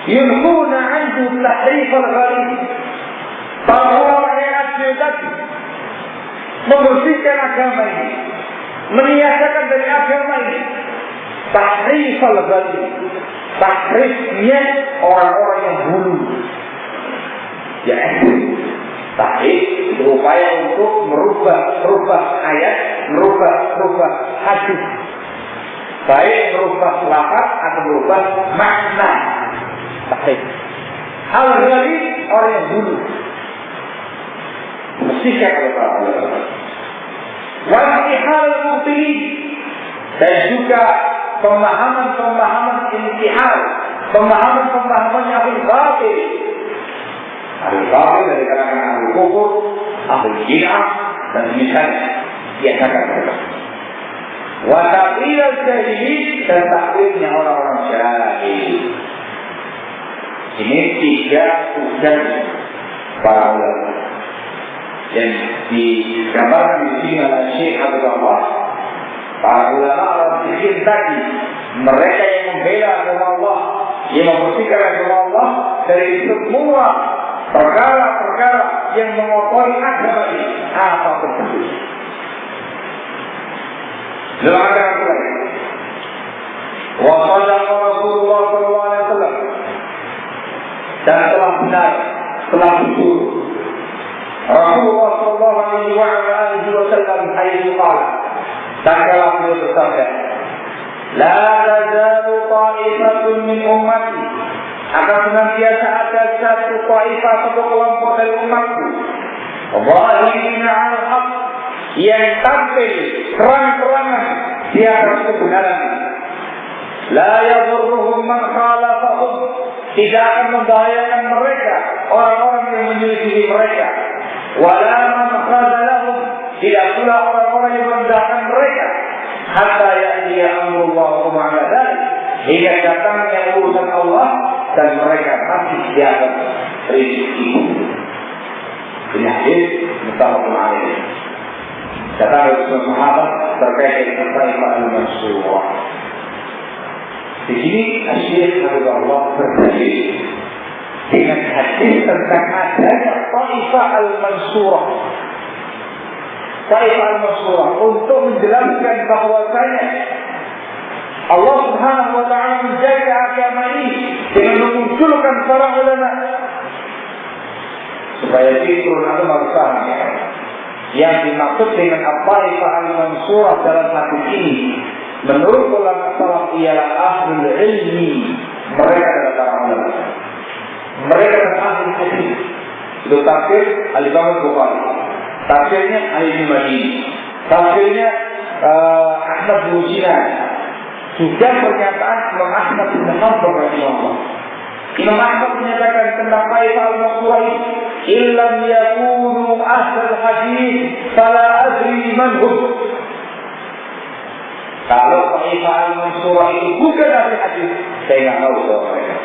Yulquna 'anhu tahrif al-ghalib, para ulama yang asli tadi membersihkan agama ini, meniadakan dari agama ini tahrif al-ghalib. Tahrifnya orang-orang yang hulu, ya tahrif berupaya untuk merubah ayat, merubah hadis, baik merubah lafaz atau merubah makna. Tahrif al-ghalib, orang yang hulu, bersihkan oleh para ulama. Wa intihal al-mubtilin, dan juga pemahaman intihal, pemahaman yang batil. Ahli batil dari kalangan ahli kufur, ahli bid'ah dan misalnya diadakan mereka. Wa ta'wil al-jahilin, dan takwilnya orang-orang jahil. Ini 3 tugas para ulama yang digambarkan di sini oleh Syekh Abdullah. Para ulama al-fikih tadi, mereka yang membela agama Allah, yang membersihkan agama Allah dari semua perkara-perkara yang mengotori agama ini, apa tersebut. Dalam agama lain, wa sadaqa Rasulullah sallallahu alaihi wasallam, dan telah benar, telah jujur Rasulullah sallallahu alaihi wasallam haitsu qala, tatkala beliau bersabda, la tazalu ta'ifatun min ummati, akan senantiasa ada satu ta'ifah, satu kelompok dari umatku, zahirina 'alal haqq, yang tampil terang-terangan di atas kebenaran. La yadurruhum man khalafahum, tidak akan membahayakan mereka orang-orang yang menyelisihi mereka. Wala man khazalahum, tidak pula orang-orang yang merendahkan mereka. Hatta ya'tiya amrullah wa ma'ala dzalik, hingga datangnya urusan Allah dan mereka masih di atas rezeki. Ini hadis muttafaqun alaih. Kata Rasulullah sahabat terkait dengan Taifah al-Mansurah. Di sini Syekh Abdullah berdalil dengan hadis tentang adanya Taifah al-Mansurah. Taifah al-Mansurah untuk menjelaskan bahwasanya Allah Subhanahu wa ta'ala menjaga agama ini dengan memunculkan para ulama supaya turun agama besar. Yang dimaksud dengan Taifah al-Mansurah dalam hadis ini, menurut ulama salaf, ialah ahlul ilmi. Mereka adalah para ulama. Mereka adalah ahli hadis. Itu tafsir Al-Imam Al-Bukhari, tafsirnya Al-Madini, tafsirnya Ahmad bin Sinan, juga pernyataan Imam Ahmad bin Hanbal rahimahullah. Imam Ahmad menyatakan tentang Taifah al-Mansurah ini, illam yakunu ahlul hadis fala adri man hum. Kalau Taifah al-Mansurah itu bukan ahli hadis, saya tidak tahu siapa mereka.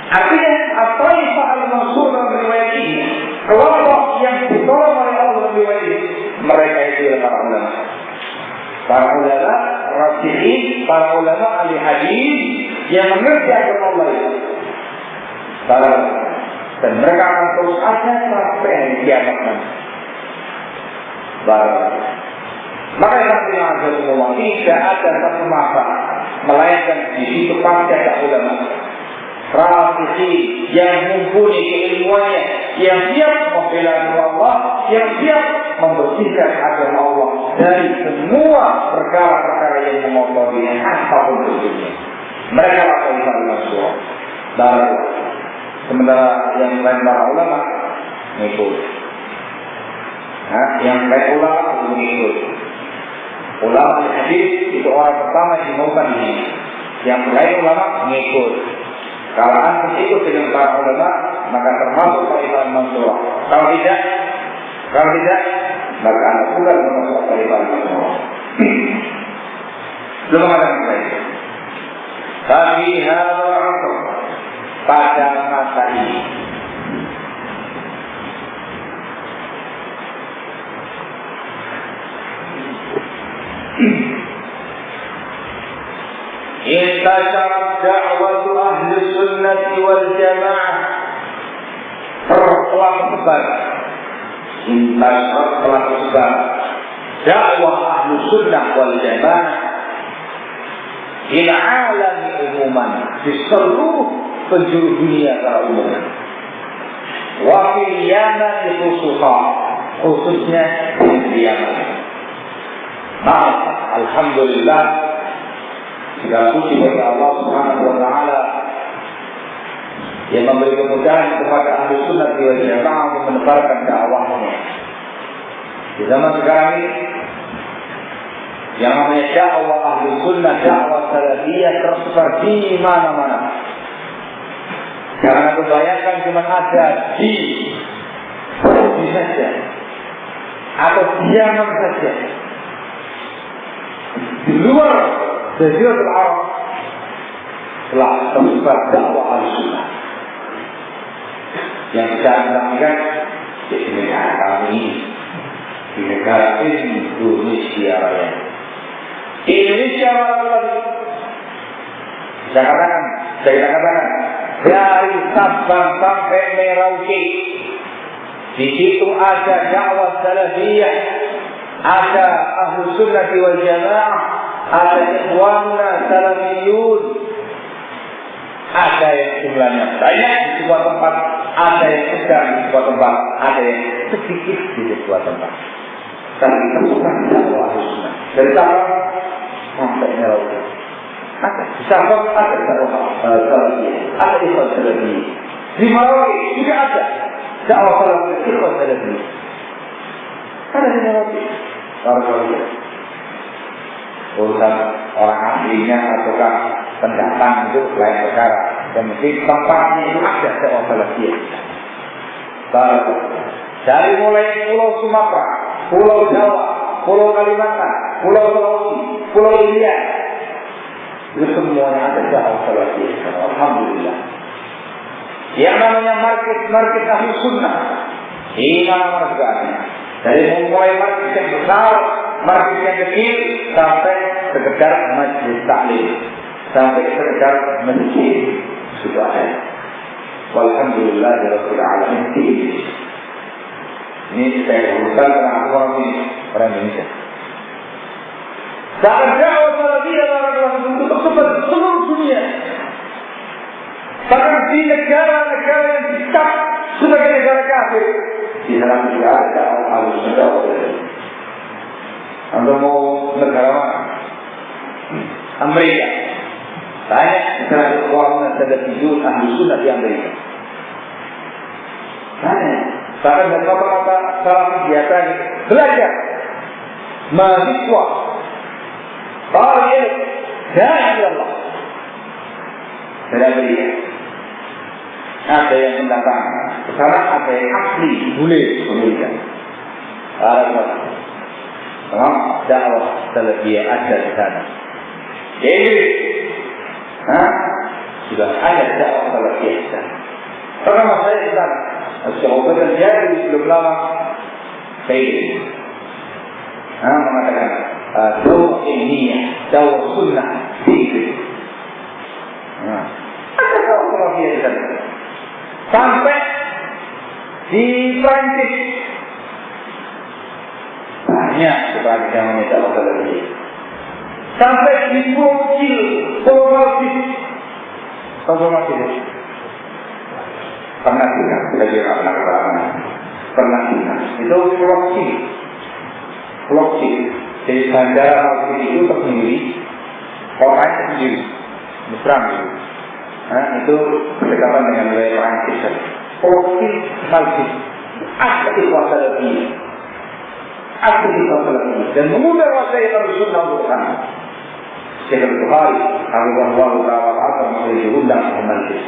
Artinya Taifah al-Mansurah dalam riwayat ini, kelompok yang ditolong oleh Allah dalam riwayat ini, mereka itu adalah para ulama. Para ulama rasikhin, para ulama ahli hadis yang mengerti agama Allah itu. Dan mereka akan terus ada sampai hari kiamat nanti. Maka yang ada semua, tidak ada satu masa melainkan di situ pasti ada ulama rasikhin yang mumpuni keilmuannya, yang siap membela Allah, yang siap membersihkan agama Allah dari semua perkara-perkara yang mengotorinya, apapun bentuknya. Mereka lah Taifah al-Mansurah. Sementara yang lain para ulama mengikut. Yang baik ulama itu mengikut. Ulama hadis itu orang pertama yang dimaukan ini. Yang lain ulama mengikut. Kalau antum ikut dengan para ulama, maka termasuk Taifatul Mansurah. Kalau tidak, maka anda pula termasuk Taifatul Mansurah. Belum ada yang lain. Tapi hal pada masa ini, intasyarat da'watu ahli sunnati wal jamaah, telah tersebar dakwah ahli sunnah wal jamaah ila alami umuman, di seluruh penjuru dunia secara umum. Wa fil Yaman khususnya di Yaman. Alhamdulillah, segala puji bagi Allah Subhanahu wa taala yang memberi kemudahan kepada ahli sunnah wal jamaah untuk menebarkan dakwahnya. Di zaman sekarang ini yang namanya dakwah ahli sunnah, dakwah salafiyah tersebar di mana-mana. Jangan kebanyakan cuma ada di saja atau di Yaman saja. Di luar Jaziratul Arab telah tersebar dakwah al-sunnah yang bisa dilakukan di negara kami, di negara Indonesia Raya. Indonesia Raya saya katakan dari Sabang sampai Merauke, di situ ada dakwah salafiyah, ada ahlu sunnah wal jamaah, ada ikhwanuna salafiyun, ada yang jumlahnya banyak di sebuah tempat, ada yang sedang di sebuah tempat, ada yang sedikit di sebuah tempat. Tapi tersebar dakwah ahlu sunnah dari Sabang sampai Merauke. Ada di Sabang, ada dakwah salafiyah, ada ikhwan salafiyah. Di Merauke juga ada dakwah salafiyah, ikhwan salafiyah. Ada di Merauke. Urusan orang aslinya ataukah pendatang itu lain perkara. Yang penting tempatnya itu ada dakwah salafiyah. Dari mulai Pulau Sumatera, Pulau Jawa, Pulau Kalimantan, Pulau Sulawesi, Pulau India, itu semuanya ada dakwah salafiyah. Alhamdulillah. Yang namanya market ahli sunnah, ini marketnya. Dari mulai market yang besar, market yang kecil, sampai sekedar majlis taklim, sampai sekedar masjid sudah ada. Walhamdulillah rabbil alamin. Ini saya urusan dengan orang Indonesia. Saat dakwah salafiyah untuk tersebar seluruh dunia. Bahkan di negara-negara yang dicap sebagai negara kafir, di sana juga ada ahli sunnah. Anda mau negara mana? Amerika. Banyak negara Islam dan hijau ahli sunnah di Amerika. Banyak. Bahkan dari kata-kata salah biasa belajar, mahasiswa, talib, dai Allah. Dari Amerika. Ada yang mendatang, sekarang ada yang asli, boleh memberikan. Dakwah salafiyah ada di sana. Jadi, sudah ada dakwah salafiyah di sana. Pernah saya di sana, seobat terjadi sebelum lama, saya mengatakan dakwah ilmiah, dakwah sunnah, fikih. Ada dakwah salafiyah di sana. Sampai di Prancis banyak sebagai yang menyebut dakwah salafiyah. Sampai di Pulau Maldives. Pernah tidak? Saya kira pernah tidak? Itu Pulau Kecil. Jadi bandara Maldives itu tersendiri, kotanya tersendiri, Mesra itu. Itu berdekatan dengan wilayah Prancis. Pulau Kecil Maldives ada ikhwan salafiyah. aktivitas ini dan mengundang wasai Rasulullah bersama. Syekh Bukhari, Alhamdulillah Taala akan diundang ke majlis.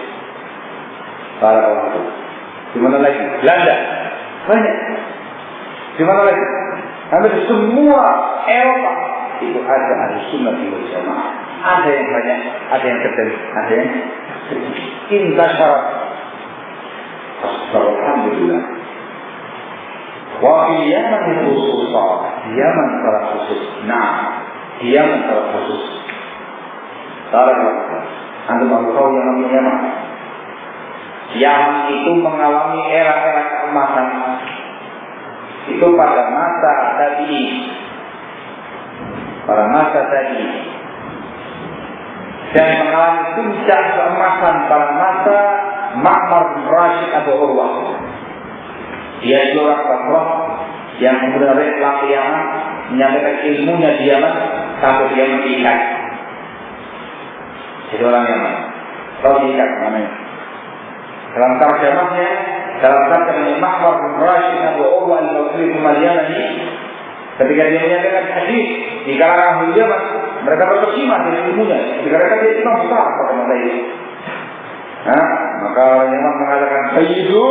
Para ulama. Di mana lagi? Belanda. Banyak. Di mana lagi? Hampir semua Eropa itu ada ahli sunnah wal jamaah. Ada yang banyak, ada yang kecil, ada yang intasyarat. Alhamdulillah. Wa fi Yaman khususah, Yaman secara khusus. Nah, Yaman secara khusus. Anda tahu Yaman? Yaman itu mengalami era-era keemasan. Itu pada masa tadi. Dan mengalami puncak keemasan pada masa Ma'mar bin Rashid Abu Urwah. Dia itu orang Basrah yang kemudian rehlah ke Yaman, menyampaikan ilmunya di Yaman sampai dia mengikat. Jadi orang Yaman. Tahu mengikat namanya? Dalam tarjamahnya, dalam tarjamahnya Ma'mar bin Rashid Abu Urwah al-Basri Al-Yamani, ketika dia menyampaikan hadis di kalangan ahli Yaman, mereka terkesima dengan ilmunya. Dikarenakan dia imam besar pada masa itu. Maka orang Yaman mengatakan Sayyidu,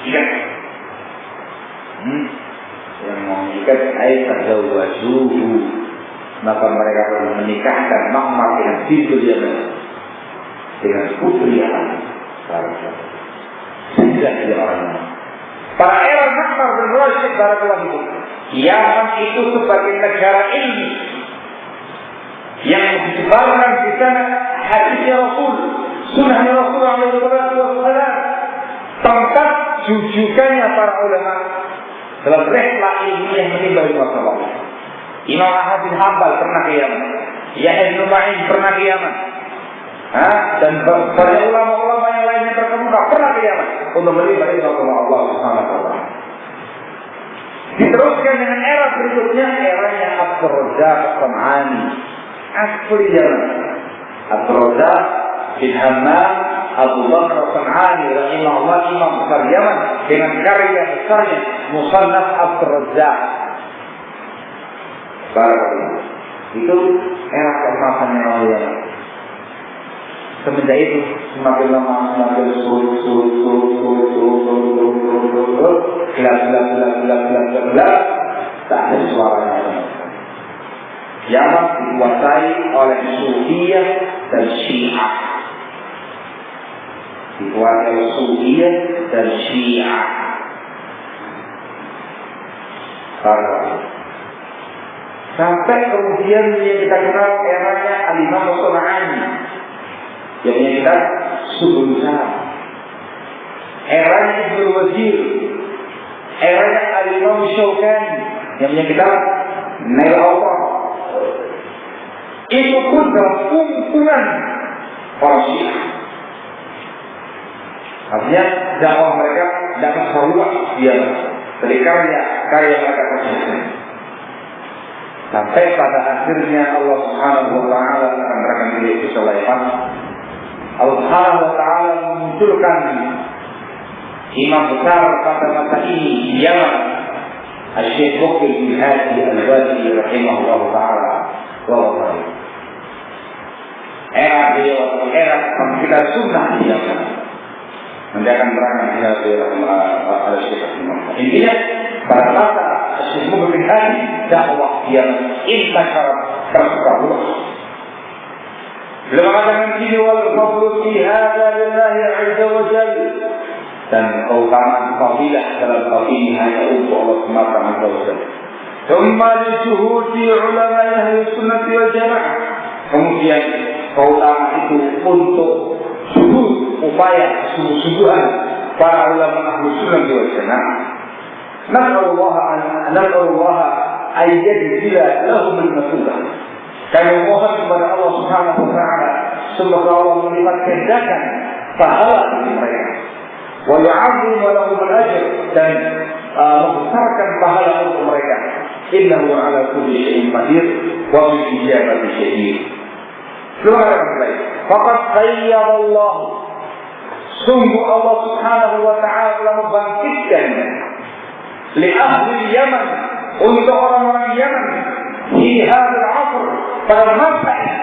ikat. Yang mau ikat ayat tazawwajuhu, maka mereka pun menikahkan Ma'mar dengan bintul Yaman, dengan putri Yaman. Tidak dia orang. Pada era Ma'mar bin Rashid barakallahu fikum, Yaman itu sebagai negara ilmu yang disebarkan di sana hadisnya Rasul, sunnahnya Rasul alaihi wasallam, tempat jujukannya para ulama dalam rehlah ilmu yang menimba di masa lalu. Imam Ahmad bin Hanbal pernah ke Yaman, Yahya bin Ma'in pernah ke Yaman, dan banyak ulama-ulama yang lainnya terkemuka pernah ke Yaman untuk menimba ilmu Allah Subhanahu wa taala. Diteruskan dengan era berikutnya, eranya Abdur Razzaq As-San'ani, asli Yaman. Abdur Razzaq bin Hammam Abu Bakar As-San'ani rahimahullah, imam besar Yaman, dengan karya besarnya Musannaf Abdur Razzaq. Itu era keemasannya orang Yaman. Semenjak itu semakin lama semakin surut, gelap, tak ada suaranya. Yaman dikuasai oleh Sufiyah dan Syiah. Sampai kemudian yang kita kenal eranya Al-Imam As-San'ani, yang punya kitab Subul Salam, eranya Ibnu Wazir, eranya Al-Imam Syaukani yang punya kitab Nail Allah. Itu pun dalam kumpulan para Syiah. Artinya dakwah mereka dapat terluas dia dari karya mereka kerjakan. Sampai pada akhirnya Allah Subhanahu wa taala akan mereka milih Sulaiman. Allah Subhanahu wa taala memunculkan imam besar pada masa ini di Yaman, Syekh Muqbil bin Hadi Al-Wadi rahimahullah taala. Era beliau, era pembicara sunnah di Yaman. Nanti akan berangkat di Al-Syekh Imam. Intinya pada masa Syekh Muqbil bin Hadi dakwah yang intasyarat tersebar luas. Beliau mengatakan ini wal fadlu fi hadza lillahi azza wa jalla, dan keutamaan fadilah dalam hal ini hanya untuk Allah semata azza wa jalla. Thumma li shuhudi ulama ahli sunnah wal jamaah, kemudian keutamaan itu untuk sujud upaya sungguh-sungguhan para ulama ahli sunnah wal jamaah. Nas'alullah an yajzila lahum al-masubah. Kami mohon kepada Allah Subhanahu wa taala semoga Allah melipat gandakan pahala bagi mereka. Wa yu'azzim lahum al-ajr, dan membesarkan pahala untuk mereka. Innahu 'ala kulli syai'in qadir wa bil ijabati syadid. Faqad khayyara Allah, sungguh Allah Subhanahu wa taala telah membangkitkan li ahli Yaman, untuk orang-orang Yaman di hadzal 'asr, pada masa ini.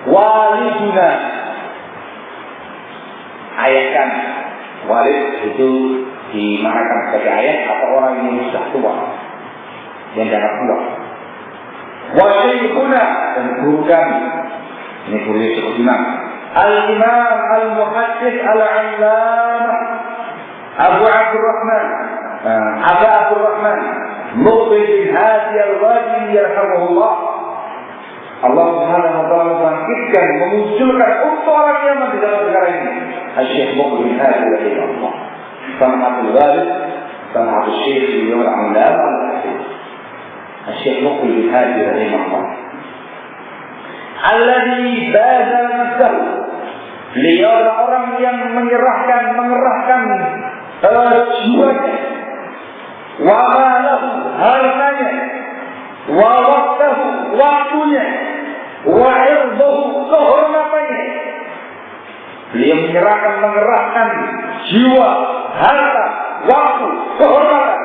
Waliduna, ayah kami. Walid itu dimanakan sebagai ayah atau orang yang sudah tua, yang jangan pulang. Wa syekhuna, dan guru kami, ini guru yang cukup imam, al-imam al-muhaddits al-allamah Abu Abdurrahman Muqbil bin Hadi al-Wadi yarhamuhullah. Allah Subhanahu wa taala membangkitkan, memunculkan untuk orang Yaman di dalam negara ini. Syekh Muqbil bin Hadi rahimahullah. Sanatul Walid, sanatul Syekh beliau al-Allamah Syekh Muqbil bin Hadi rahimahullah. Alladzi bazala nafsahu. Beliau orang yang mengerahkan jiwanya, wa malahu, hartanya, wa waqtahu, waktunya, wa irdahu, kehormatannya. Beliau mengerahkan jiwa, harta, waktu, kehormatan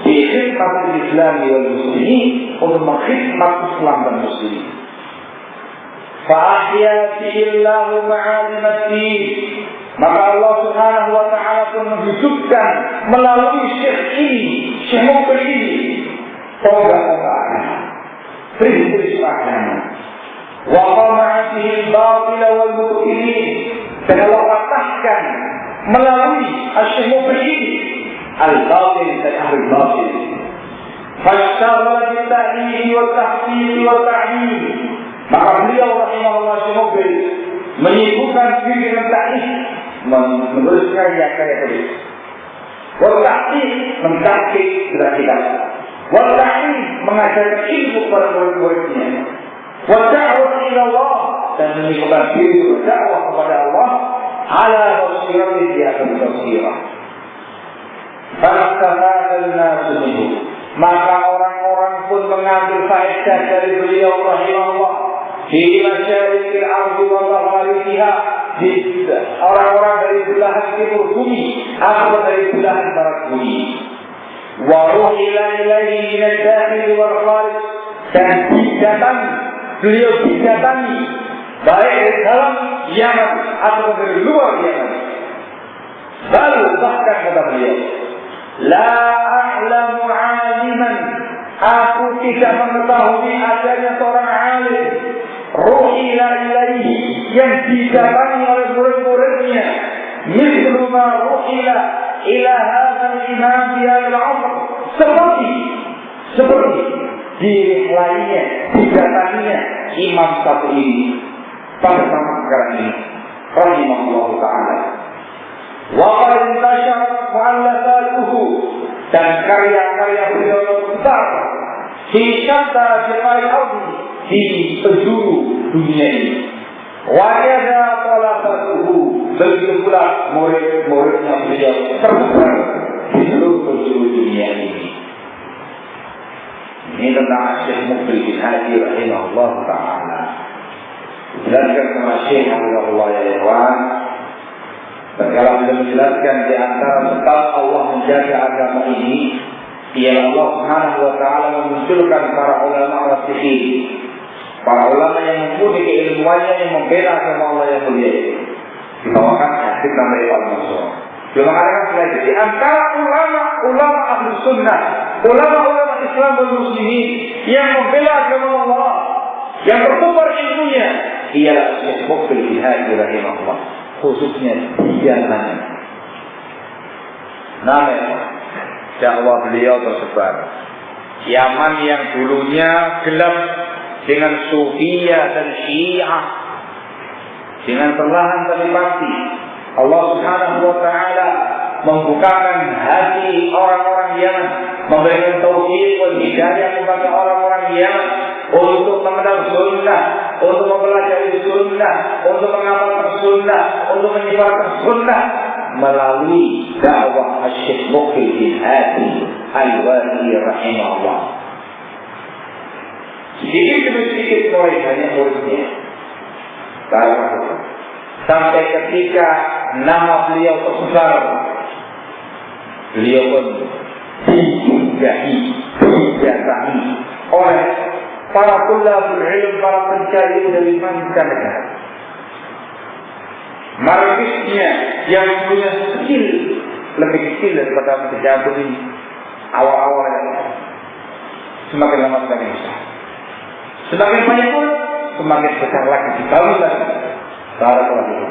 di khidmat Islam wal muslimin, untuk mengkhidmat Islam dan muslimin. Fa'ahya bi'illahu ma'alimaddin, maka Allah Subhanahu wa ta'ala pun menghidupkan melalui Syekh ini, Syekh Muqbil ini, tonggak-tonggak prinsip agama. Wa qama'atihi al-batila wal mubtilin, dan Allah patahkan melalui Syekh Muqbil ini al-batil dan ahli batil. Fashtaghala bil-ta'lil wal tahqiq wal ta'lim, maka beliau rahimahullah Syekh Muqbil menyibukkan diri dengan ta'lif, menulis karya-karya tulis, wal tahqiq, mentahqiq sudah, wal ta'lim, mengajarkan ilmu kepada murid-muridnya, wa da'wah ila Allah, dan menyibukkan diri berdakwah kepada Allah ala basiratin, di atas basirah. Fastafadal nasu minhu, maka orang-orang pun mengambil faedah dari beliau rahimahullah fi masyariqil ardi wa magharibiha, di orang-orang dari belahan timur bumi atau dari belahan barat bumi. Wa ruhila ilaihi min ad-dakhil wal kharij, dan beliau didatangi baik dari dalam Yaman atau dari luar Yaman. Lalu bahkan kata beliau, la a'lamu 'aliman, aku tidak mengetahui adanya seorang alim, ruhila ilaihi, yang didatangi oleh murid-muridnya, mithlu ma ruhila ila hadzal imam fi hadzal 'asr, seperti diri lainnya didatanginya Imam Syafi'i pada zaman sekarang ini rahimahullah ta'ala. Wa qad intasharat mu'allafatuhu, dan karya-karya beliau besar di syatta jemaah al-ardi, di penjuru dunia ini. Wa kadza talabatuhu, begitu pula murid-muridnya beliau tersebar di seluruh penjuru dunia ini. Ini tentang Syekh Muqbil bin Hadi rahimahullah ta'ala. Dijelaskan sama Syekh Abdullah ya ikhwan. Dan kalau beliau menjelaskan di antara sebab Allah menjaga agama ini, ialah Allah Subhanahu wa ta'ala memunculkan para ulama rasikhin, para ulama yang mempunyai keilmuannya, yang membela agama Allah yang mulia itu. Dibawakan hadis nama Imam Muslim. Beliau mengatakan setelah itu, di antara ulama ahli sunnah, ulama Islam dan muslimin yang membela agama Allah, yang bertukar ilmunya, ialah Syekh Muqbil bin Hadi rahimahullah, khususnya di Yaman. Namanya dakwah beliau tersebar. Yaman yang dulunya gelap dengan Sufiyah dan Syiah, dengan perlahan tapi pasti Allah Subhanahu wa ta'ala membukakan hati orang-orang Yaman, memberikan taufik dan hidayah kepada orang-orang Yaman untuk mengenal sunnah, untuk mempelajari sunnah, untuk mengamalkan sunnah, untuk menyebarkan sunnah melalui dakwah Syekh Muqbil bin Hadi al-Wadi rahimahullah. Sedikit demi sedikit mulai banyak muridnya, sampai ketika nama beliau tersebar beliau pun dijunjai, dijasangi oleh para tulabul ilm, para pencari dari mancanegara. Markisnya yang punya skill lebih kecil daripada pejabat ini, awal-awalnya semakin lama semakin besar, semakin banyak pun semakin besar lagi, dibangun lagi. Barakallahu.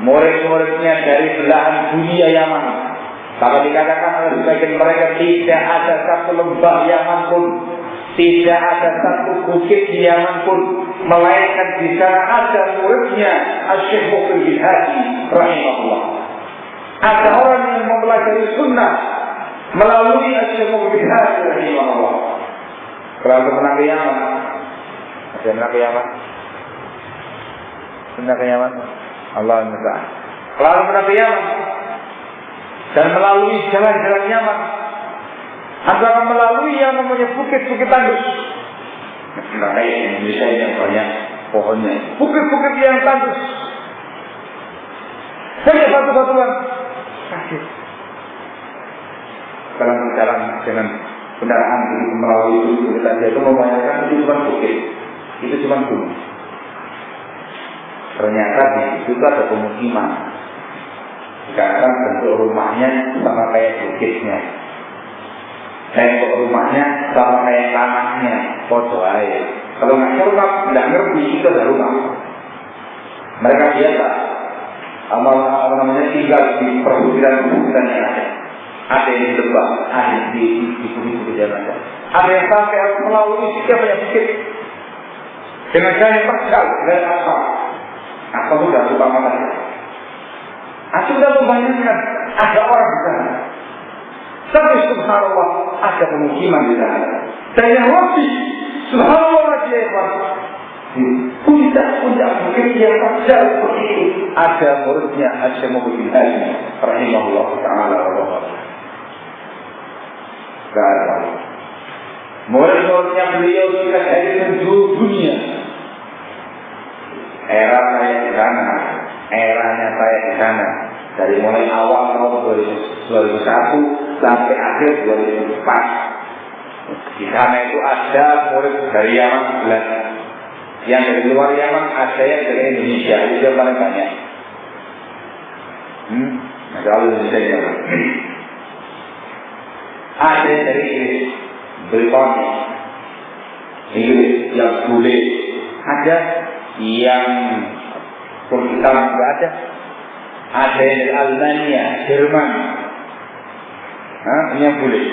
Murid-muridnya dari belahan dunia Yaman. Kalau dikatakan oleh sebagian mereka tidak ada satu lembah Yaman pun, tidak ada satu bukit di Yaman pun, melainkan di sana ada muridnya Asy-Syaikh Muqbil bin Hadi rahimahullah. Ada orang yang mempelajari sunnah melalui Asy-Syaikh Muqbil bin Hadi rahimahullah. Kalau pernah ke Yaman, ada pernah ke Yaman? Pernah ke Yaman? Allah Musta'an. Kalau pernah ke Yaman dan melalui jalan-jalan Yaman, antara melalui yang namanya bukit-bukit tandus. Nah, kayak Indonesia yang banyak pohonnya, bukit-bukit yang tandus, banyak batu-batuan. Sakit. Kalau berjalan dengan kendaraan melalui bukit tadi itu membayangkan itu bukan bukit, itu cuma gunung. Ternyata di situ ada pemukiman. Sekarang bentuk rumahnya sama kayak bukitnya, tembok rumahnya sama kayak tanahnya, foto air. Kalau nggak rumah, nggak ngerti itu ada rumah. Mereka biasa apa namanya tinggal di perbukitan yang ada. Ada yang di lembah, ada di bukit-bukit yang ada. Ada yang sampai melalui setiap banyak bukit dengan jalan terjal dari asal. Apa sudah lupa makan? Aku sudah membayangkan ada orang di sana. Tapi subhanallah ada pemukiman di sana. Dan yang lebih subhanallah dia puncak bukit yang terjal seperti itu. Ada muridnya Asy-Syaikh Muqbil bin Hadi rahimahullah taala wa murid-muridnya beliau sudah dari penjuru dunia. Era saya di sana, eranya saya di sana, dari mulai awal tahun 2001 sampai akhir 2004. Di sana itu ada murid dari Yaman 11, yang dari luar Yaman ada yang dari Indonesia, itu yang paling banyak. Kalau Indonesia Yaman, ada yang dari Inggris, Britania, Inggris yang boleh, ada yang Turkitan juga ada yang dari Almania, Jerman. Ini yang boleh.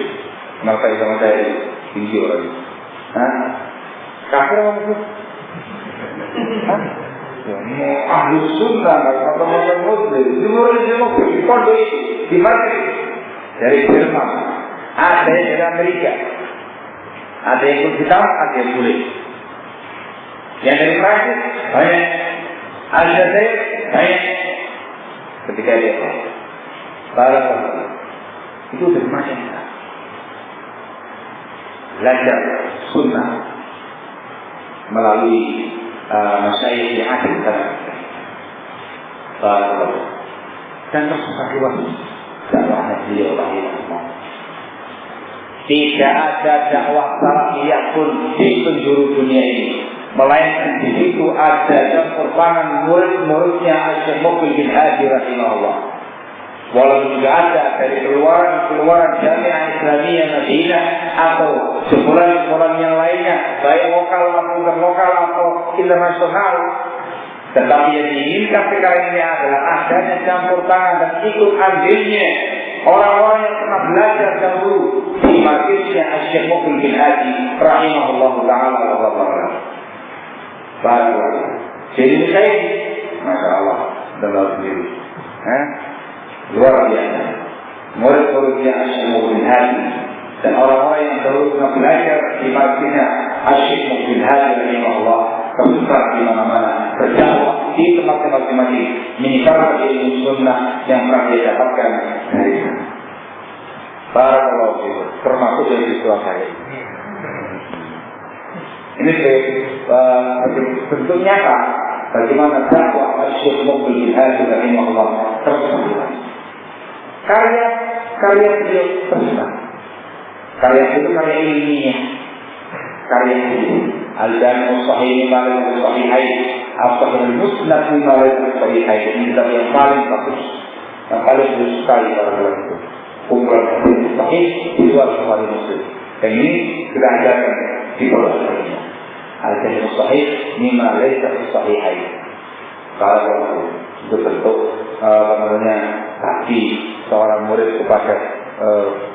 Kenapa sama saya tinggi orang ini? Kafir apa itu? Ahlu sunnah, kata orang Muslim. Di pondok itu, di market dari Jerman. Ada yang dari Amerika. Ada yang Turkitan, ada yang boleh. Yang dari Prancis banyak, Aljazair banyak. Ketika dia Barakallahu itu dari masyarakat belajar sunnah melalui masyayikh di akhir Barakallahu dan terus luas dakwahnya beliau rahimahullah. Tidak ada dakwah salafiyah pun di penjuru dunia ini, melainkan di situ ada campur tangan murid-muridnya Asy-Syaikh Muqbil bin Hadi rahimahullah. Walaupun juga ada dari keluaran Jami'ah Islamiyah Madinah atau sekolah-sekolah yang lainnya, baik lokal maupun lokal atau internasional. Tetapi yang diinginkan sekarang ini adalah adanya campur tangan dan ikut andilnya orang-orang yang pernah belajar dahulu di markisnya Asy-Syaikh Muqbil bin Hadi rahimahullah taala wa barakatuh. Baru jadi saya, masya Allah, dalam sendiri, luar biasa. Murid-muridnya Asy-Syaikh Muqbil bin Hadi dan orang-orang yang dahulu pernah belajar di markisnya Asy-Syaikh Muqbil bin Hadi rahimahullah tersebar di mana-mana, berdakwah di tempat-tempat masing-masing, menyebarkan ilmu sunnah yang pernah dia dapatkan dari sana. Barakallahu fiikum, termasuk dari siswa saya. Ini bentuk nyata bagaimana dakwah Asy-Syaikh Muqbil bin Hadi rahimahullah tersebar. Karya karya beliau tersebut. Karya itu karya ilmiah, karya ini. Al-Jami' As-Sahih Malik As-Sahihain, As-Sahih Al-Musnad Malik As-Sahihain. Ini kitab yang paling bagus, yang paling disukai para ulama itu. Kumpulan hadis sahih di luar Bukhari Muslim. Dan ini kita ajarkan di bawah ini. Al-Jami' As-Sahih Malik As-Sahihain. Kalau itu bentuk kaki seorang murid kepada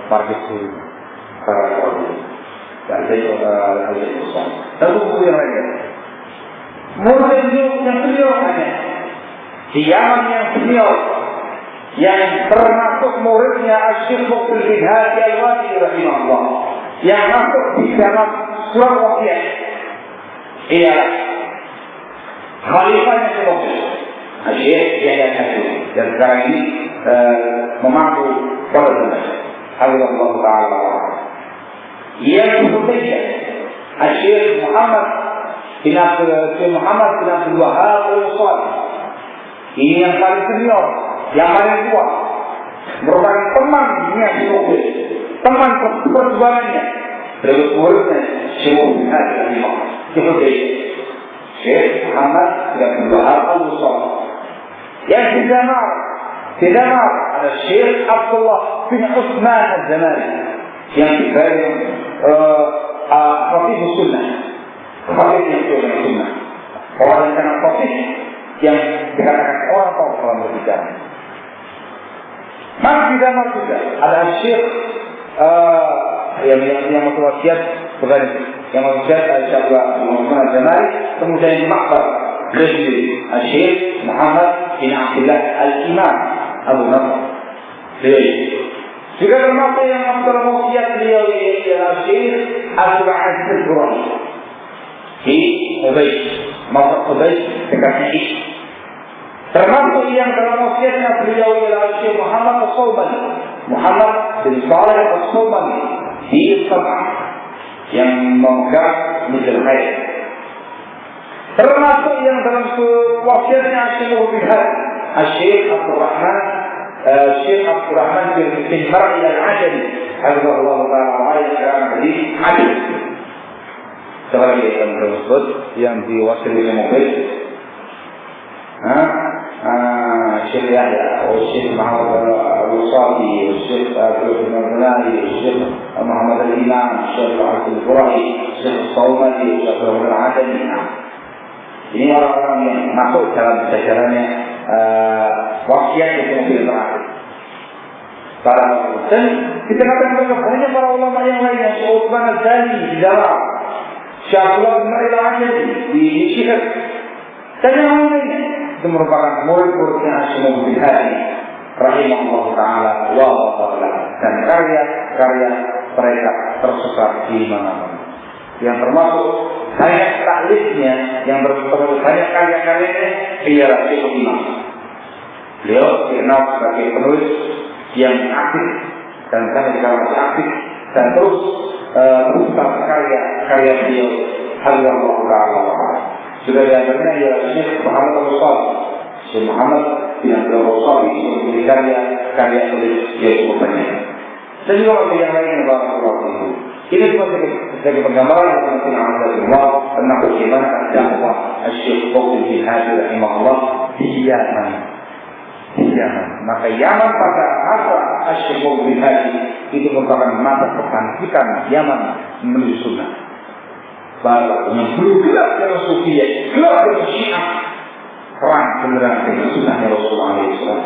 markis guru para ulama. Dan satu buku yang lainnya. Murid yang beliau hanya di Yaman yang beliau yang termasuk muridnya Asy-Syaikh Muqbil bin Hadi Al-Wadi rahimahullah yang masuk di dalam surah wasiat ialah khalifahnya Syekh Muqbil Asy-Syaikh Yahya Al-Hadi dan sekarang ini memangku pada zaman Allah Taala yang ketiga Asy-Syaikh Muhammad bin Abdul Wahhab Al-Shalih. Ini yang paling senior, yang paling tua, merupakan temannya Syekh Muqbil, teman perjuangannya. Beliau muridnya Syekh Muqbil rahimahullah. Syekh Muhammad bin Abdul Wahhab Al-Shalih. Yang di Damar ada Syekh Abdullah bin Utsman Al-Zamani yang dikatakan Fatih Sunnah, Fatih yang Sunnah, orang yang sangat fatih yang dikatakan orang tahu dalam berbicara. Masih di Damar juga ada Syekh yang wasiat bukan yang wasiat Syekh Muhammad Al-Zamani, kemudian di Makbar Syekh Muhammad bin Abdullah Al-Imam Abu Nasr. Juga termasuk yang masalah wasiat beliau ialah Syekh Abdul Aziz Al-Qurani di Ubaid, Masjid Ubaid dekatnya Is. Termasuk yang dalam wasiatnya beliau ialah Syekh Muhammad As-Sawbani, Muhammad bin Saleh As-Sawbani di Sabah yang memegang Misal Khair. Termasuk yang dalam wasiatnya Syekh Muhammad Syekh Abdul Rahman Syekh Abdul Rahman bin Mar'i Al-Ajali Hafizahullah Ta'ala yang sekarang di Aceh. Sekarang yang tersebut yang diwakili oleh Muqbil Syekh Yahya, Syekh Muhammad Al-Sadi, Syekh Abdul Rahman, Syekh Muhammad Al-Imam, Syekh Abdul Qurahi, Syekh Sawmadi, Syekh Abdul Adani. Ini orang-orang yang masuk dalam jajarannya wasiat yang terakhir. Para dan kita katakan banyak para ulama yang lainnya, Syekh Utsman Al-Ghani di dalam, Syekh Abdullah bin Mar'i Al-Ajali di Syiar, dan yang lainnya itu merupakan murid-muridnya Syekh Muqbil Hadi rahimahullah taala wa ta'ala, dan karya-karya mereka tersebar di mana-mana. Yang termasuk banyak taklifnya, yang termasuk banyak karya-karyanya ialah Syekh Imam. Beliau dikenal sebagai penulis yang aktif dan sampai sekarang masih aktif dan terus karya beliau Allah Taala. Juga diantaranya ialah Syekh Muhammad Al-Shalih, Syekh Muhammad bin Abdul Al-Shalih yang memiliki karya tulis yang cukup banyak. Dan juga masih yang lain yang ini cuma sebagai penggambaran tentang Anda semua tentang bagaimana dakwah Syekh Muqbil bin Hadi rahimahullah di Yaman. Maka Yaman pada masa Syekh Muqbil bin Hadi itu merupakan masa kebangkitan Yaman menuju sunnah. Bahwa yang belum gelap dengan Sufiyah, gelap dengan Syiah, perang beneran dengan sunnahnya Rasulullah SAW.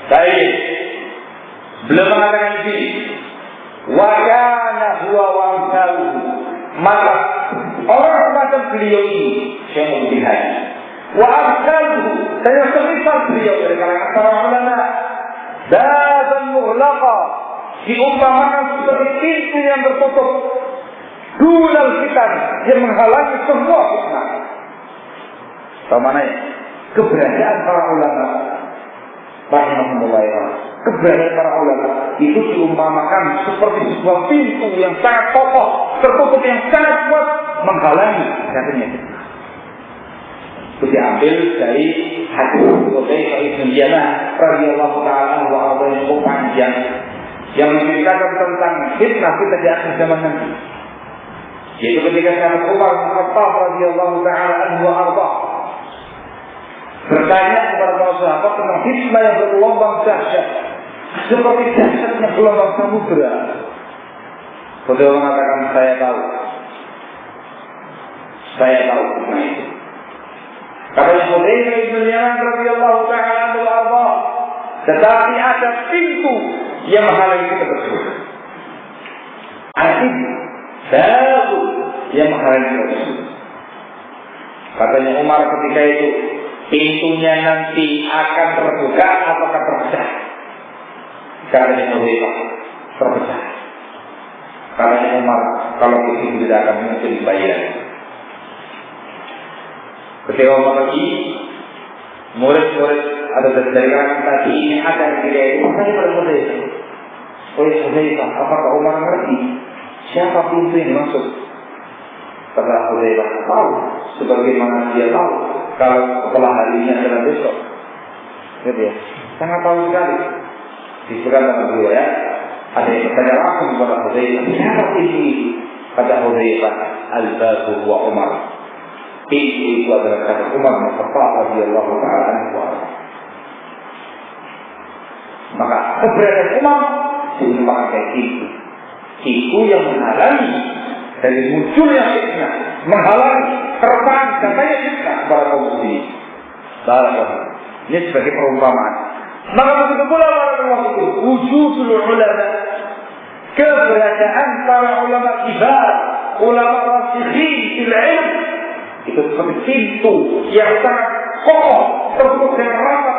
Baik, beliau mengatakan di sini, wakana huwa wamsaluhu, maka orang semacam beliau ini Syekh Muqbil bin Hadi wa amsaluhu, dan yang semisal beliau dari kalangan para ulama, baban mughlaqa, diumpamakan seperti pintu yang tertutup, dunal fitan, yang menghalangi semua fitnah. Bagaimana keberadaan para ulama rahimahumullah, keberadaan para ulama itu diumpamakan seperti sebuah pintu yang sangat kokoh, tertutup yang sangat kuat, menghalangi katanya. Itu diambil dari hadis Hudzaifah bin Yaman radhiyallahu ta'ala anhu yang cukup panjang yang menceritakan tentang fitnah kita di akhir zaman nanti. Yaitu ketika sahabat Umar bin Khattab radhiyallahu ta'ala anhu arba bertanya kepada para sahabat tentang fitnah yang bergelombang dahsyat seperti dahsyatnya gelombang samudra. Beliau mengatakan, saya tahu fitnah itu. Kata Hudzaifah bin Yaman radhiyallahu ta'ala anhu arba, tetapi ada pintu yang menghalangi kita tersebut. Ada pintu yang menghalangi kita tersebut. Katanya Umar ketika itu, pintunya nanti akan terbuka ataukah terpecah? Katanya Hudzaifah, terpecah. Katanya Umar, kalau itu tidak akan mungkin dibayar. Ketika Umar lagi, murid-murid atau dari kalangan tadi ini ada ketika itu, saya bermurid. Hudzaifah, apakah Umar ngerti siapa pintu yang masuk? Kata Hudzaifah, tahu. Sebagaimana dia tahu kalau setelah hari ini adalah besok. Gitu ya, sangat tahu sekali. Disebutkan dalam riwayat, ada yang bertanya langsung kepada Hudzaifah, siapa pintu itu? Kata Hudzaifah, al-babu wa Umar. Pintu itu adalah kata Umar bin Khattab radhiyallahu ta'ala anhu. Maka keberadaan Umar diumpamakan pintu. Pintu yang menghalangi dari munculnya fitnah, menghalangi terpaan datanya fitnah kepada kaum muslimin. Ini sebagai perumpamaan. Maka begitu pula barakallahu fikum, wujudul ulama, keberadaan para ulama kibar, ulama rasikhin fil ilm, itu seperti pintu yang sangat kokoh, tertutup dengan rapat,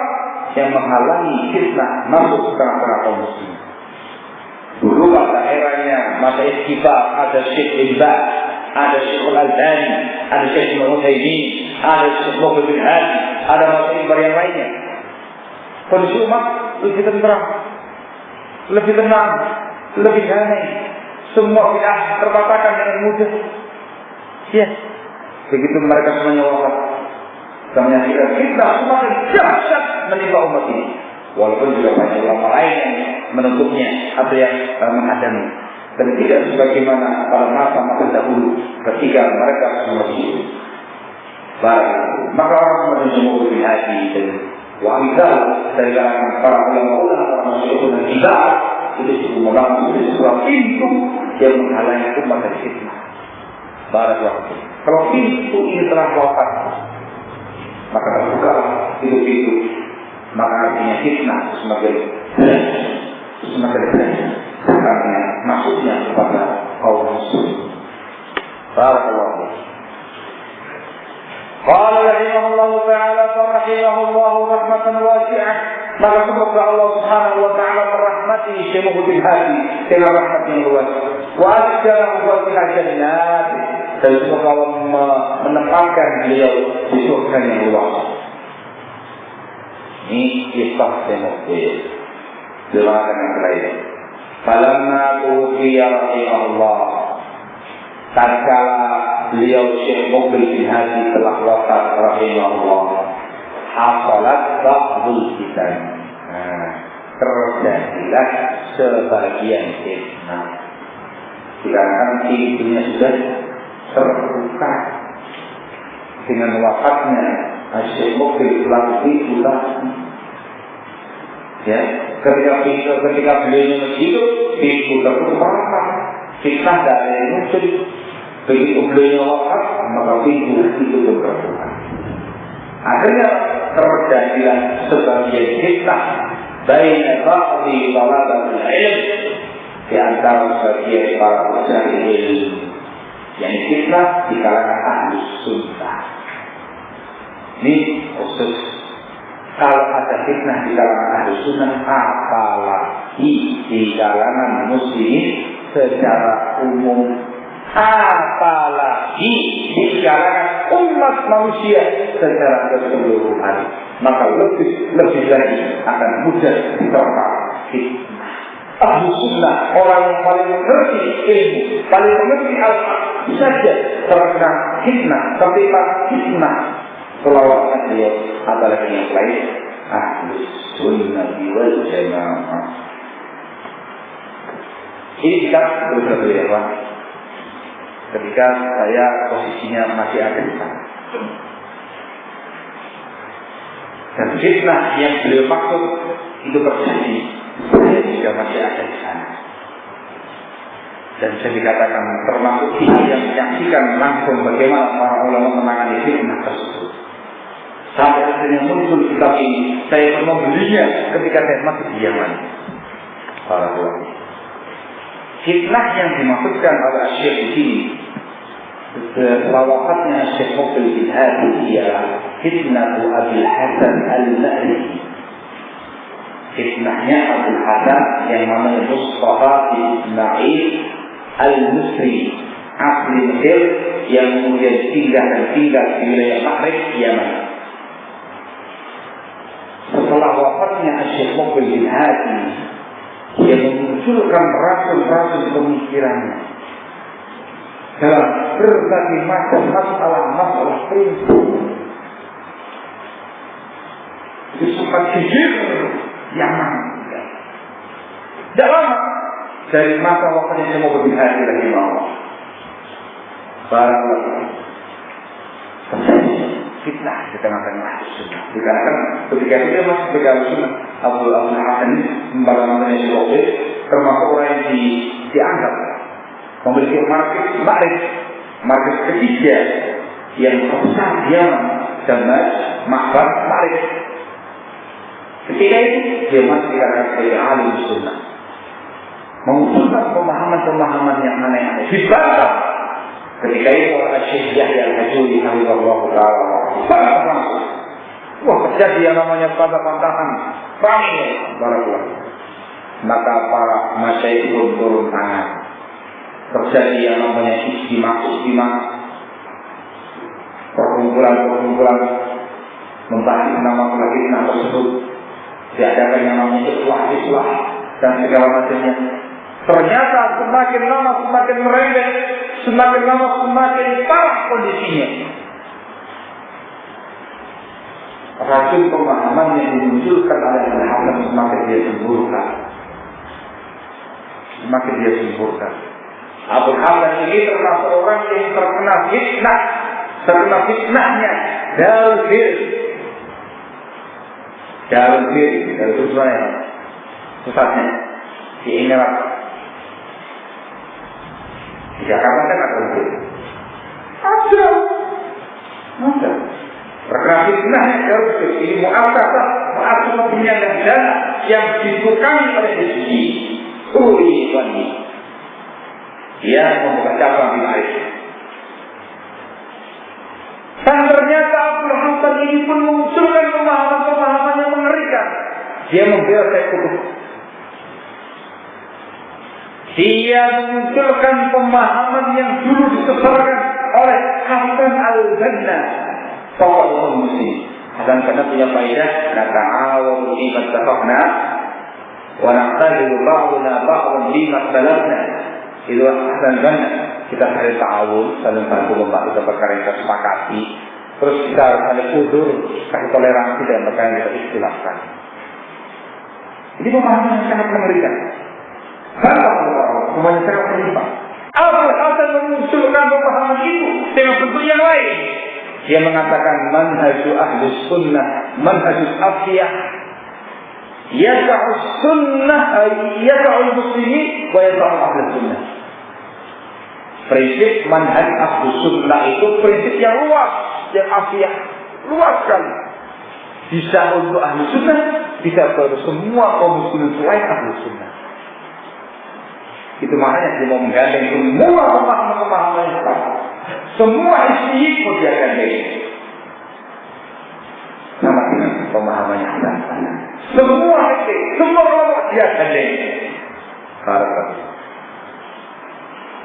yang menghalangi fitnah masuk ke tengah-tengah kaum muslimin. Dulu pada eranya masa istighfar ada Syekh Ibn Baz, ada Syekh Al-Albani, ada Syekh Al-Utsaimin, ada Syekh Muhammad bin Hadi, ada masa istighfar yang lainnya. Kondisi umat lebih tenang, lebih tenang, lebih damai. Semua bid'ah terpatahkan dengan mudah. Ya, begitu mereka semuanya wafat, semuanya fitnah semakin dahsyat menimpa umat ini. Walaupun juga banyak ulama lain yang menutupnya atau yang menghadangnya, dan tidak sebagaimana pada masa-masa dahulu ketika mereka semua hidup. Maka orang menuju lebih hati dan wanita dari kalangan para ulama-ulama, para masyhur dan kibar itu cukup mengambil sebuah pintu yang menghalangi umat dari fitnah. Barakallahu. Kalau pintu ini telah wafat, maka terbuka pintu-pintu. Maka artinya fitnah semakin banyak karena maksudnya kepada kaum muslim. Barakallahu. Qala rahimahullah ta'ala farahimahullah rahmatan wasi'ah. Maka semoga Allah subhanahu wa ta'ala merahmati Syekh Muhammad Hadi dengan rahmat yang luas. Wa asjalahu fatiha jannat, dan semoga Allah menempatkan beliau di surga yang luas. Ini kisah Syekh Jelaskan yang terakhir. Falamma tufiya rahimahullah, tatkala beliau Syekh Muqbil bin Hadi telah wafat rahimahullah, hasalat ba'dul fitan. Terjadilah sebagian fitnah. Dikarenakan pintunya sudah terbuka dengan wafatnya Syekh Muqbil telah dibuka. Ya, ketika beliau masih hidup, pintu terbuka, fitnah dari yang muncul. Begitu beliau wafat, maka pintu itu terbuka. Akhirnya terjadilah sebagian fitnah baina ba'di talabatul ilm, di antara sebagian para pencari ilmu, yang fitnah di kalangan ahli sunnah. Ini khusus. Kalau ada fitnah di kalangan ahli sunnah, apalagi di kalangan muslimin secara umum, apalagi di kalangan umat manusia secara keseluruhan, maka lebih lagi akan mudah diterpa fitnah. Ahli sunnah, orang yang paling mengerti ilmu, paling mengerti al-haq saja terkena fitnah, tertimpa fitnah, selawatnya beliau apalagi yang lain Ahlus Sunnah wal Jamaah. Ini kita betul-betul ya Pak. Ketika saya posisinya masih ada di sana. Dan fitnah yang beliau maksud itu terjadi, saya juga masih ada di sana. Dan saya dikatakan termasuk kita yang menyaksikan langsung bagaimana para ulama menangani fitnah tersebut. Sampai akhirnya muncul kitab ini, saya pun membelinya ketika saya masih di Yaman. Para ulama. Fitnah yang dimaksudkan oleh Syekh di sini, lawahatnya Syekh Muqbil bin Hadi ialah fitnah Abil Hasan al-Nahdi. Fitnahnya Abil Hasan yang namanya Mustafa Ismail al-Musri, asli Mesir yang kemudian tinggal di wilayah Maghrib Yaman. Setelah wafatnya Syekh Muqbil bin Hadi, dia memunculkan racun-racun pemikirannya dalam berbagai macam masalah prinsip. Itu sempat jujur Yaman. Tidak lama dari masa wafatnya Syekh Muqbil bin Hadi rahimahullah, barangkali fitnah di tengah-tengah sunnah. Dikarenakan ketika itu dia masih pegang sunnah. Abdul Hasan membangun Syekh termasuk orang yang dianggap memiliki market ketiga yang terbesar di Yaman, Damas, Mahbar, Ma'rif. Ketika itu dia masih dikatakan sebagai alim sunnah, mengusulkan pemahaman-pemahaman yang aneh-aneh, dibantah. Ketika itu oleh Syekh Yahya al-Hajuri rahimahullah ta'ala, langsung wah terjadi yang namanya bantah-bantahan ramai barakallahu. Maka para masyayikh pun turun tangan. Terjadi yang namanya istimewa, perkumpulan membahas nama fitnah tersebut, diadakan yang namanya islah dan segala macamnya. Ternyata semakin lama semakin merembet, semakin lama semakin parah kondisinya. Racun pemahaman yang dimunculkan oleh Al-Hasan semakin dia semburkan. Abu Hasan ini termasuk orang yang terkena fitnahnya Darul Hir itu sebenarnya pusatnya di Emirat. Di Jakarta kan ada ada terkena fitnahnya Darul Hir. Ini mu'asasah penyandang dana yang dibukani oleh Hizbi Uri Wani. Dia membuka cabang di Malaysia. Dan ternyata Abdul Hasan ini pun mengusulkan pemahaman-pemahaman yang mengerikan. Dia membela Syekh Qutb. Dia mengusulkan pemahaman yang dulu disebarkan oleh Hasan al-Banna, tokoh muslim. Hasan al-Banna punya faedah, nata'awanu lima tafaqna wa naqtadiru ba'duna ba'dan lima salafna. Itu Hasan al-Banna. Kita saling ta'awun, saling bantu perkara yang kita sepakati. Terus kita harus saling udur, kasih toleransi dan perkara yang kita istilahkan. Ini pemahaman yang sangat mengerikan. Semuanya sangat menyimpang. Abdul Hasan mengusulkan pemahaman itu dengan bentuk yang lain. Dia mengatakan manhaju ahlus sunnah, manhajul afiyah, yada'us sunnah, yada'ul muslimin wa yada'ul ahlus sunnah. Prinsip manhaj ahlus sunnah itu prinsip yang luas, yang afiyah, luas sekali. Bisa untuk ahlus sunnah, bisa untuk semua kaum muslimin selain ahlus sunnah. Itu maknanya dia mau menggandeng semua pemahaman-pemahaman yang sama. Semua isi pun dia gandeng. Sama dengan pemahaman yang sama. Semua isi, semua kelompok dia gandeng. Barakallahu.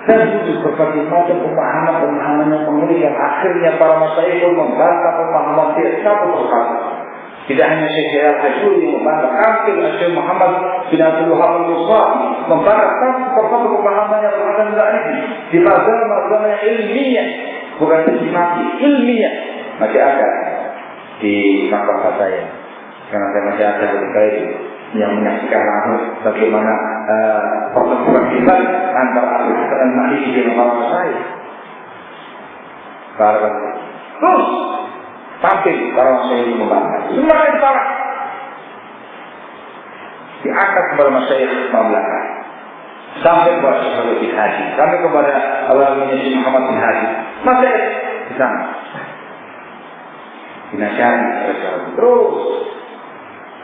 Dan itu berbagai macam pemahaman-pemahaman yang mengerikan. Akhirnya para masyayikh pun membantah pemahaman dia satu persatu. Tidak hanya Syekh al-Hajuri yang membantah, hampir Syekh Muhammad bin Abdul Wahab al-Musa'i membantah satu pemahaman yang berada ini di mazhab yang ilmiah, bukan estimasi ilmiah. Masih ada di maktabah saya, karena saya masih ada ketika itu yang menyaksikan langsung bagaimana pertemuan kita antara Abu Hasan Al-Maliki dengan maktabah saya. Terus tampil para masyayikh ini membantah. Semua itu salah. Diangkat kepada masyayikh Mamlaka, sampai kepada Syekh bin Hadi, sampai kepada Al-Alaminya Syekh Muhammad bin Hadi, masyayikh di sana dinasihati terus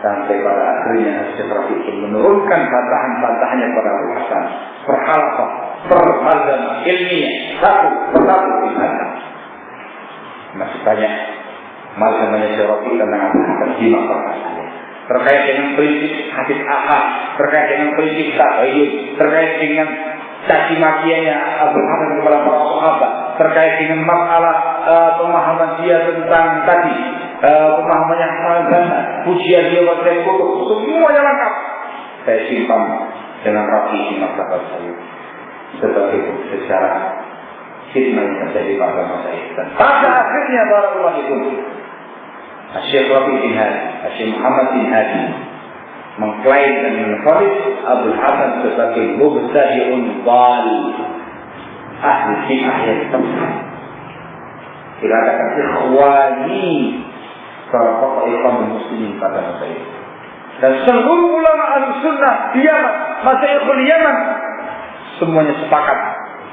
sampai pada akhirnya Syekh Rafiq menurunkan bantahan-bantahannya kepada Abu Hasan, perhalaqah, perhalaqah ilmiah, satu persatu ilmiah. Masih banyak mazhabnya Syekh Rafiq tentang Abu Hasan di maktabah saya, terkait dengan prinsip hadis ahad, terkait dengan prinsip tabayyun, terkait dengan caci makiannya Abu Hasan kepada para sahabat, terkait dengan masalah pemahaman dia tentang tadi, pemahaman yang sangat pujian dia pada kutub, semuanya lengkap saya simpan dengan rapi di maktabah saya sebagai secara khidmat yang terjadi pada masa itu. Dan pada akhirnya barakallahu fikum, Syekh Rafiq bin Hadi, Syekh Muhammad bin Hadi mengklaim dan menfonis Abu Hasan sebagai mubtadi'un dhal, ahli bid'ah yang tersesat. Dikatakan ikhwani para tokoh Islam muslimin pada masa itu. Dan seluruh ulama Ahlussunnah di Yaman, masyaikhul Yaman, semuanya sepakat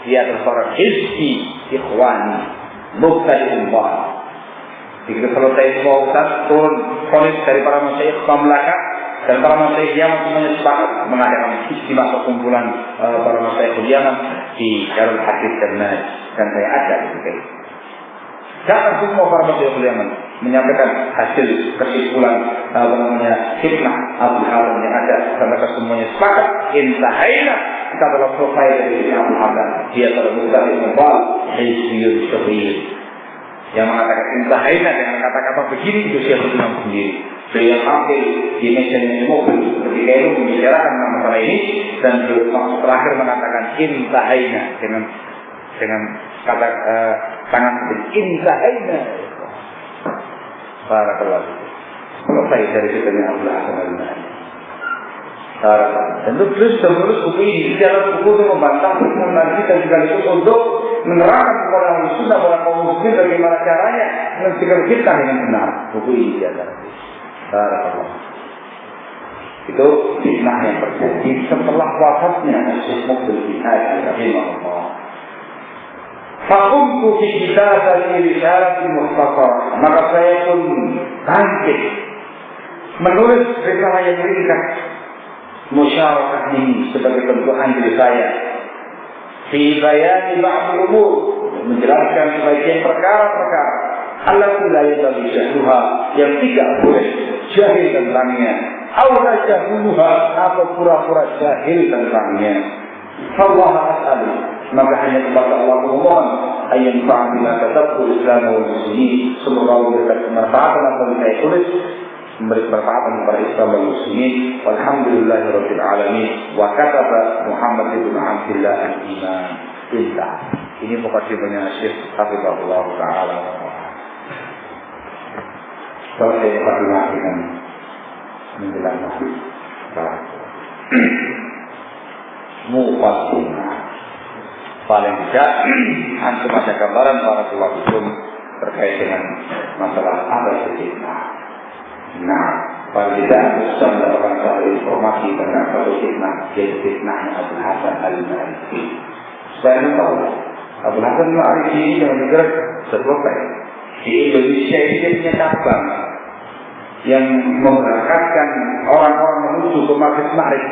dia adalah seorang hizbi ikhwani mubtadi'un dhal. Begitu selesai semua urusan, turun fonis dari para masyayikh Mamlaka dan para masyayikh Yaman, semuanya sepakat mengadakan istimewa perkumpulan para masyayikh Yaman di Darul Hadis dan saya ada ketika itu. Datang semua para masyayikh Yaman menyampaikan hasil kesimpulan fitnah Abu Hasan yang ada, dan mereka semuanya sepakat intahaina, kita telah selesai dari Abu Hasan, dia telah mustahil membal hizbiyun syafiyun. Yang mengatakan intahaina dengan kata-kata begini itu Syekh Imam sendiri. Beliau tampil di meja mobil ketika itu membicarakan masalah ini, dan beliau terakhir mengatakan intahaina dengan kata tangan seperti intahaina. Barakallahu. Selesai dari kitanya Abu Hasan Al-Maliki. Dan terus buku ini secara buku itu membantah hukum Nabi dan sekaligus untuk menerangkan kepada Ahlussunnah pada kaum muslimin bagaimana caranya mencegah fitnah dengan benar. Buku ini adalah itu fitnah yang terjadi setelah wafatnya Syekh Muqbil bin Hadi rahimahullah. Fakumtu fi kitabati risalati mukhtasar, maka saya pun bangkit menulis risalah yang ringkas musyarakah ini sebagai bentuk andil saya fi bayani ba'd umur, menjelaskan sebagian perkara-perkara allati la yatabi'uha, yang tidak boleh jahil tentangnya, atau jahuluha, atau pura-pura jahil tentangnya. Allah as'alu, maka hanya kepada Allah memohon ayat fa'amila tadabbur Islam wal muslimin, semoga memberikan kemanfaatan apa yang saya tulis, memberi kemanfaatan kepada Islam dan muslimin. Walhamdulillahirabbil alamin. Wa kataba Muhammad bin Abdullah al-Imam. Indah. Ini mukadimahnya Syekh Hafizahullah taala. Selesai mukadimah dengan menjelaskan mukadimah. Paling tidak antum ada gambaran para ulama hukum terkait dengan masalah apa itu fitnah. Nah, paling tidak bisa mendapatkan satu informasi tentang satu fitnah, yaitu fitnahnya Abu Hasan Al-Maliki. Supaya anda tahu, Abu Hasan Al-Maliki ini jangan bergerak selesai. Di Indonesia ini dia punya cabang yang memberangkatkan orang-orang menuju ke Maghrib Maghrib.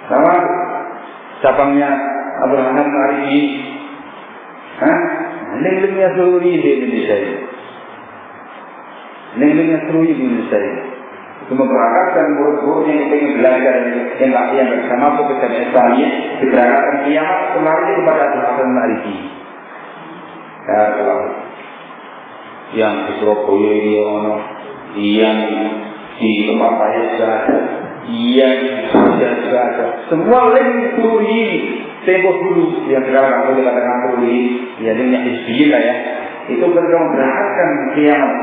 Sama cabangnya Abu Hasan Al-Maliki. Link-linknya seluruh di Indonesia ini. Link-linknya seluruh di Indonesia ini. Itu memberangkatkan murid-murid yang ingin belajar yang tidak bisa masuk ke jamiah Islamiyah, diberangkatkan kiamat kemarin kepada Abu Hasan Al-Maliki. Yang di Surabaya ini ono, yang di tempat saya juga ada, yang di Jogja juga ada. Semua link seluruh ini. Tempo dulu yang sekarang aku dikatakan dulu ini, ya ini hizbiyin lah ya. itu mereka memberangkatkan kiamat,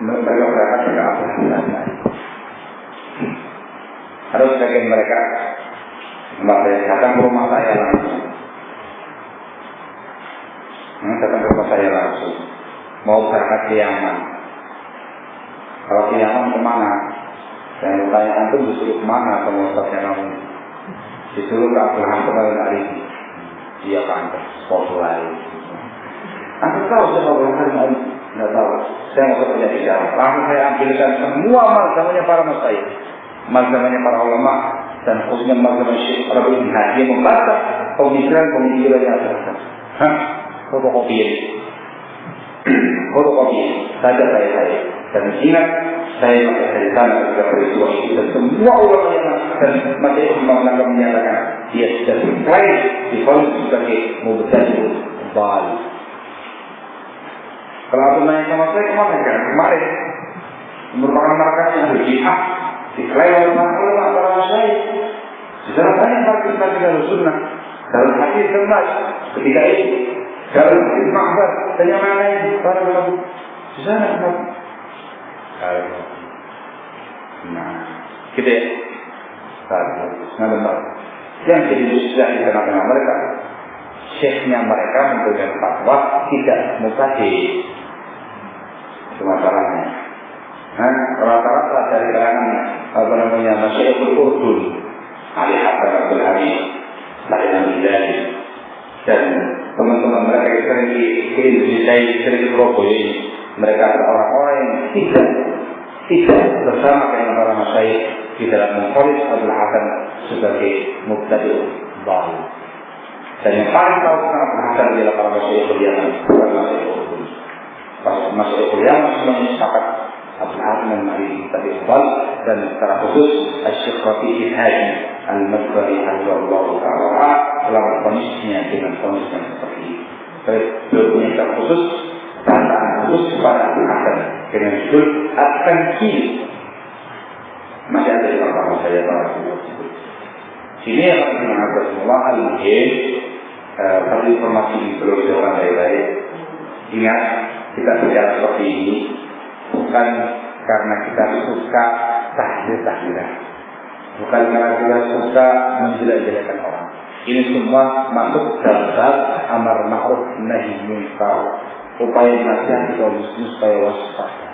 mereka berangkat ke akhirat. Harus sebagian mereka datang ke rumah saya langsung. Datang ke rumah saya langsung. Mau berangkat ke Yaman. Kalau ke Yaman kemana? Saya tanya antum disuruh kemana sama Ustaznya kamu? Disuruh ke Abdul Hamid Al-Arifi. Iya kan, sport lain. Antum tahu siapa Abdul Hamid Al-Arifi? Tidak tahu. Saya nggak usah punya bicara. Langsung saya ambilkan semua mazhabnya para masyayikh, mazhabnya para ulama, dan khususnya mazhab Syekh Rabi' bin Hadi yang membantah pemikiran yang ada. Fotokopi saja saya. Dan ingat, saya pakai dari sana ketika peristiwa itu, dan semua ulama yang dan masyayikh ulama menyatakan dia sudah diklaim difonis sebagai mubtadi' bal. Kalau aku nanya sama saya kemarin merupakan markasnya ahli bid'ah, diklaim oleh ulama para masyayikh. Sejarah banyak markas dari sunnah dalam hadis termas ketika itu dalam hadis Ma'bad dan yang lain para ulama di sana tempat. Nah, gitu ya. Yang jadi susah di tengah-tengah mereka, syekhnya mereka memberikan fatwa tidak mubtadi'. Itu masalahnya. Rata-rata dari kalangan Masyayikhul Urdun, Ali Hasan Abdul Hamid, Said Al-Hidayah, dan teman-teman mereka yang sering di Indonesia, sering di Surabaya ini, mereka adalah orang-orang yang tidak bersama dengan para masyayikh di dalam memfonis Abdul Hasan sebagai mubtadi' baru. Dan yang paling tahu tentang Abdul Hasan adalah para masyayikh Yaman, bukan masyayikh Urdun. Masyayikh Yaman semuanya sepakat Abdul Hasan al-Ma'rifah mubtadi' baru, dan secara khusus Syekh Rabi' bin Hadi Al-Madkhali Al-Wallahu Ta'ala telah memfonisnya dengan fonis yang seperti ini. Beliau punya secara khusus tandaan khusus kepada Abdul Hasan dengan judul At-Tankil. Masih ada di kamar saya para judul. Sini yang akan mengatakan semua al-muhim satu informasi perlu dijawabkan baik-baik. Ingat, kita bicara seperti ini bukan karena kita suka tahdir-tahdiran, bukan karena kita suka menjelek-jelekan orang. Ini semua masuk dalam amar ma'ruf nahi munkar, upaya nasihat kaum muslim supaya waspada.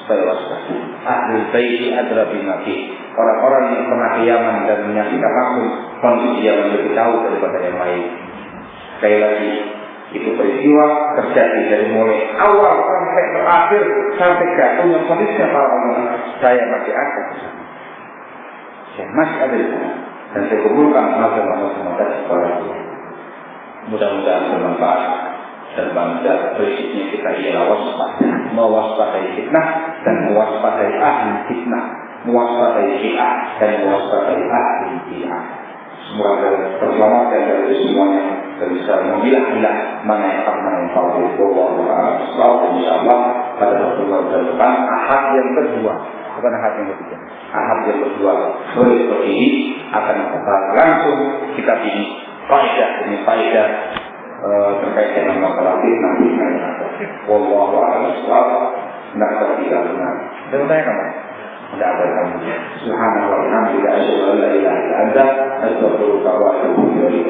Ahlul baiti adra binati. Orang-orang yang pernah ke Yaman dan menyaksikan langsung kondisi Yaman lebih tahu daripada yang lain. Sekali lagi, itu peristiwa terjadi dari mulai awal sampai terakhir, sampai jatuhnya kondisinya para ulama. Saya masih ada di sana. Saya masih ada di sana. Dan saya kumpulkan mazhab-mazhab tadi kepada Allah. Mudah-mudahan bermanfaat. Dan bangsa prinsipnya kita ialah waspada, mewaspadai fitnah dan mewaspadai ahli fitnah, mewaspadai syiah dan mewaspadai ahli bid'ah. Semoga terselamatkan dari semuanya dan bisa memilah-milah mana yang hak, mana yang palsu. Wallahu insyaallah pada pertemuan depan Ahad yang kedua, bukan Ahad yang ketiga. Ahad yang kedua seperti ini akan kita langsung kitab ini faedah demi faedah terkait dengan masalah fitnah yang ada. Wallahu a'lam bishawab. Nak tidak benar. Dan saya kamu tidak ada kamu. Subhanallah wa bihamdihi asyhadu an la ilaha illa anta astaghfiruka wa atubu ilaik.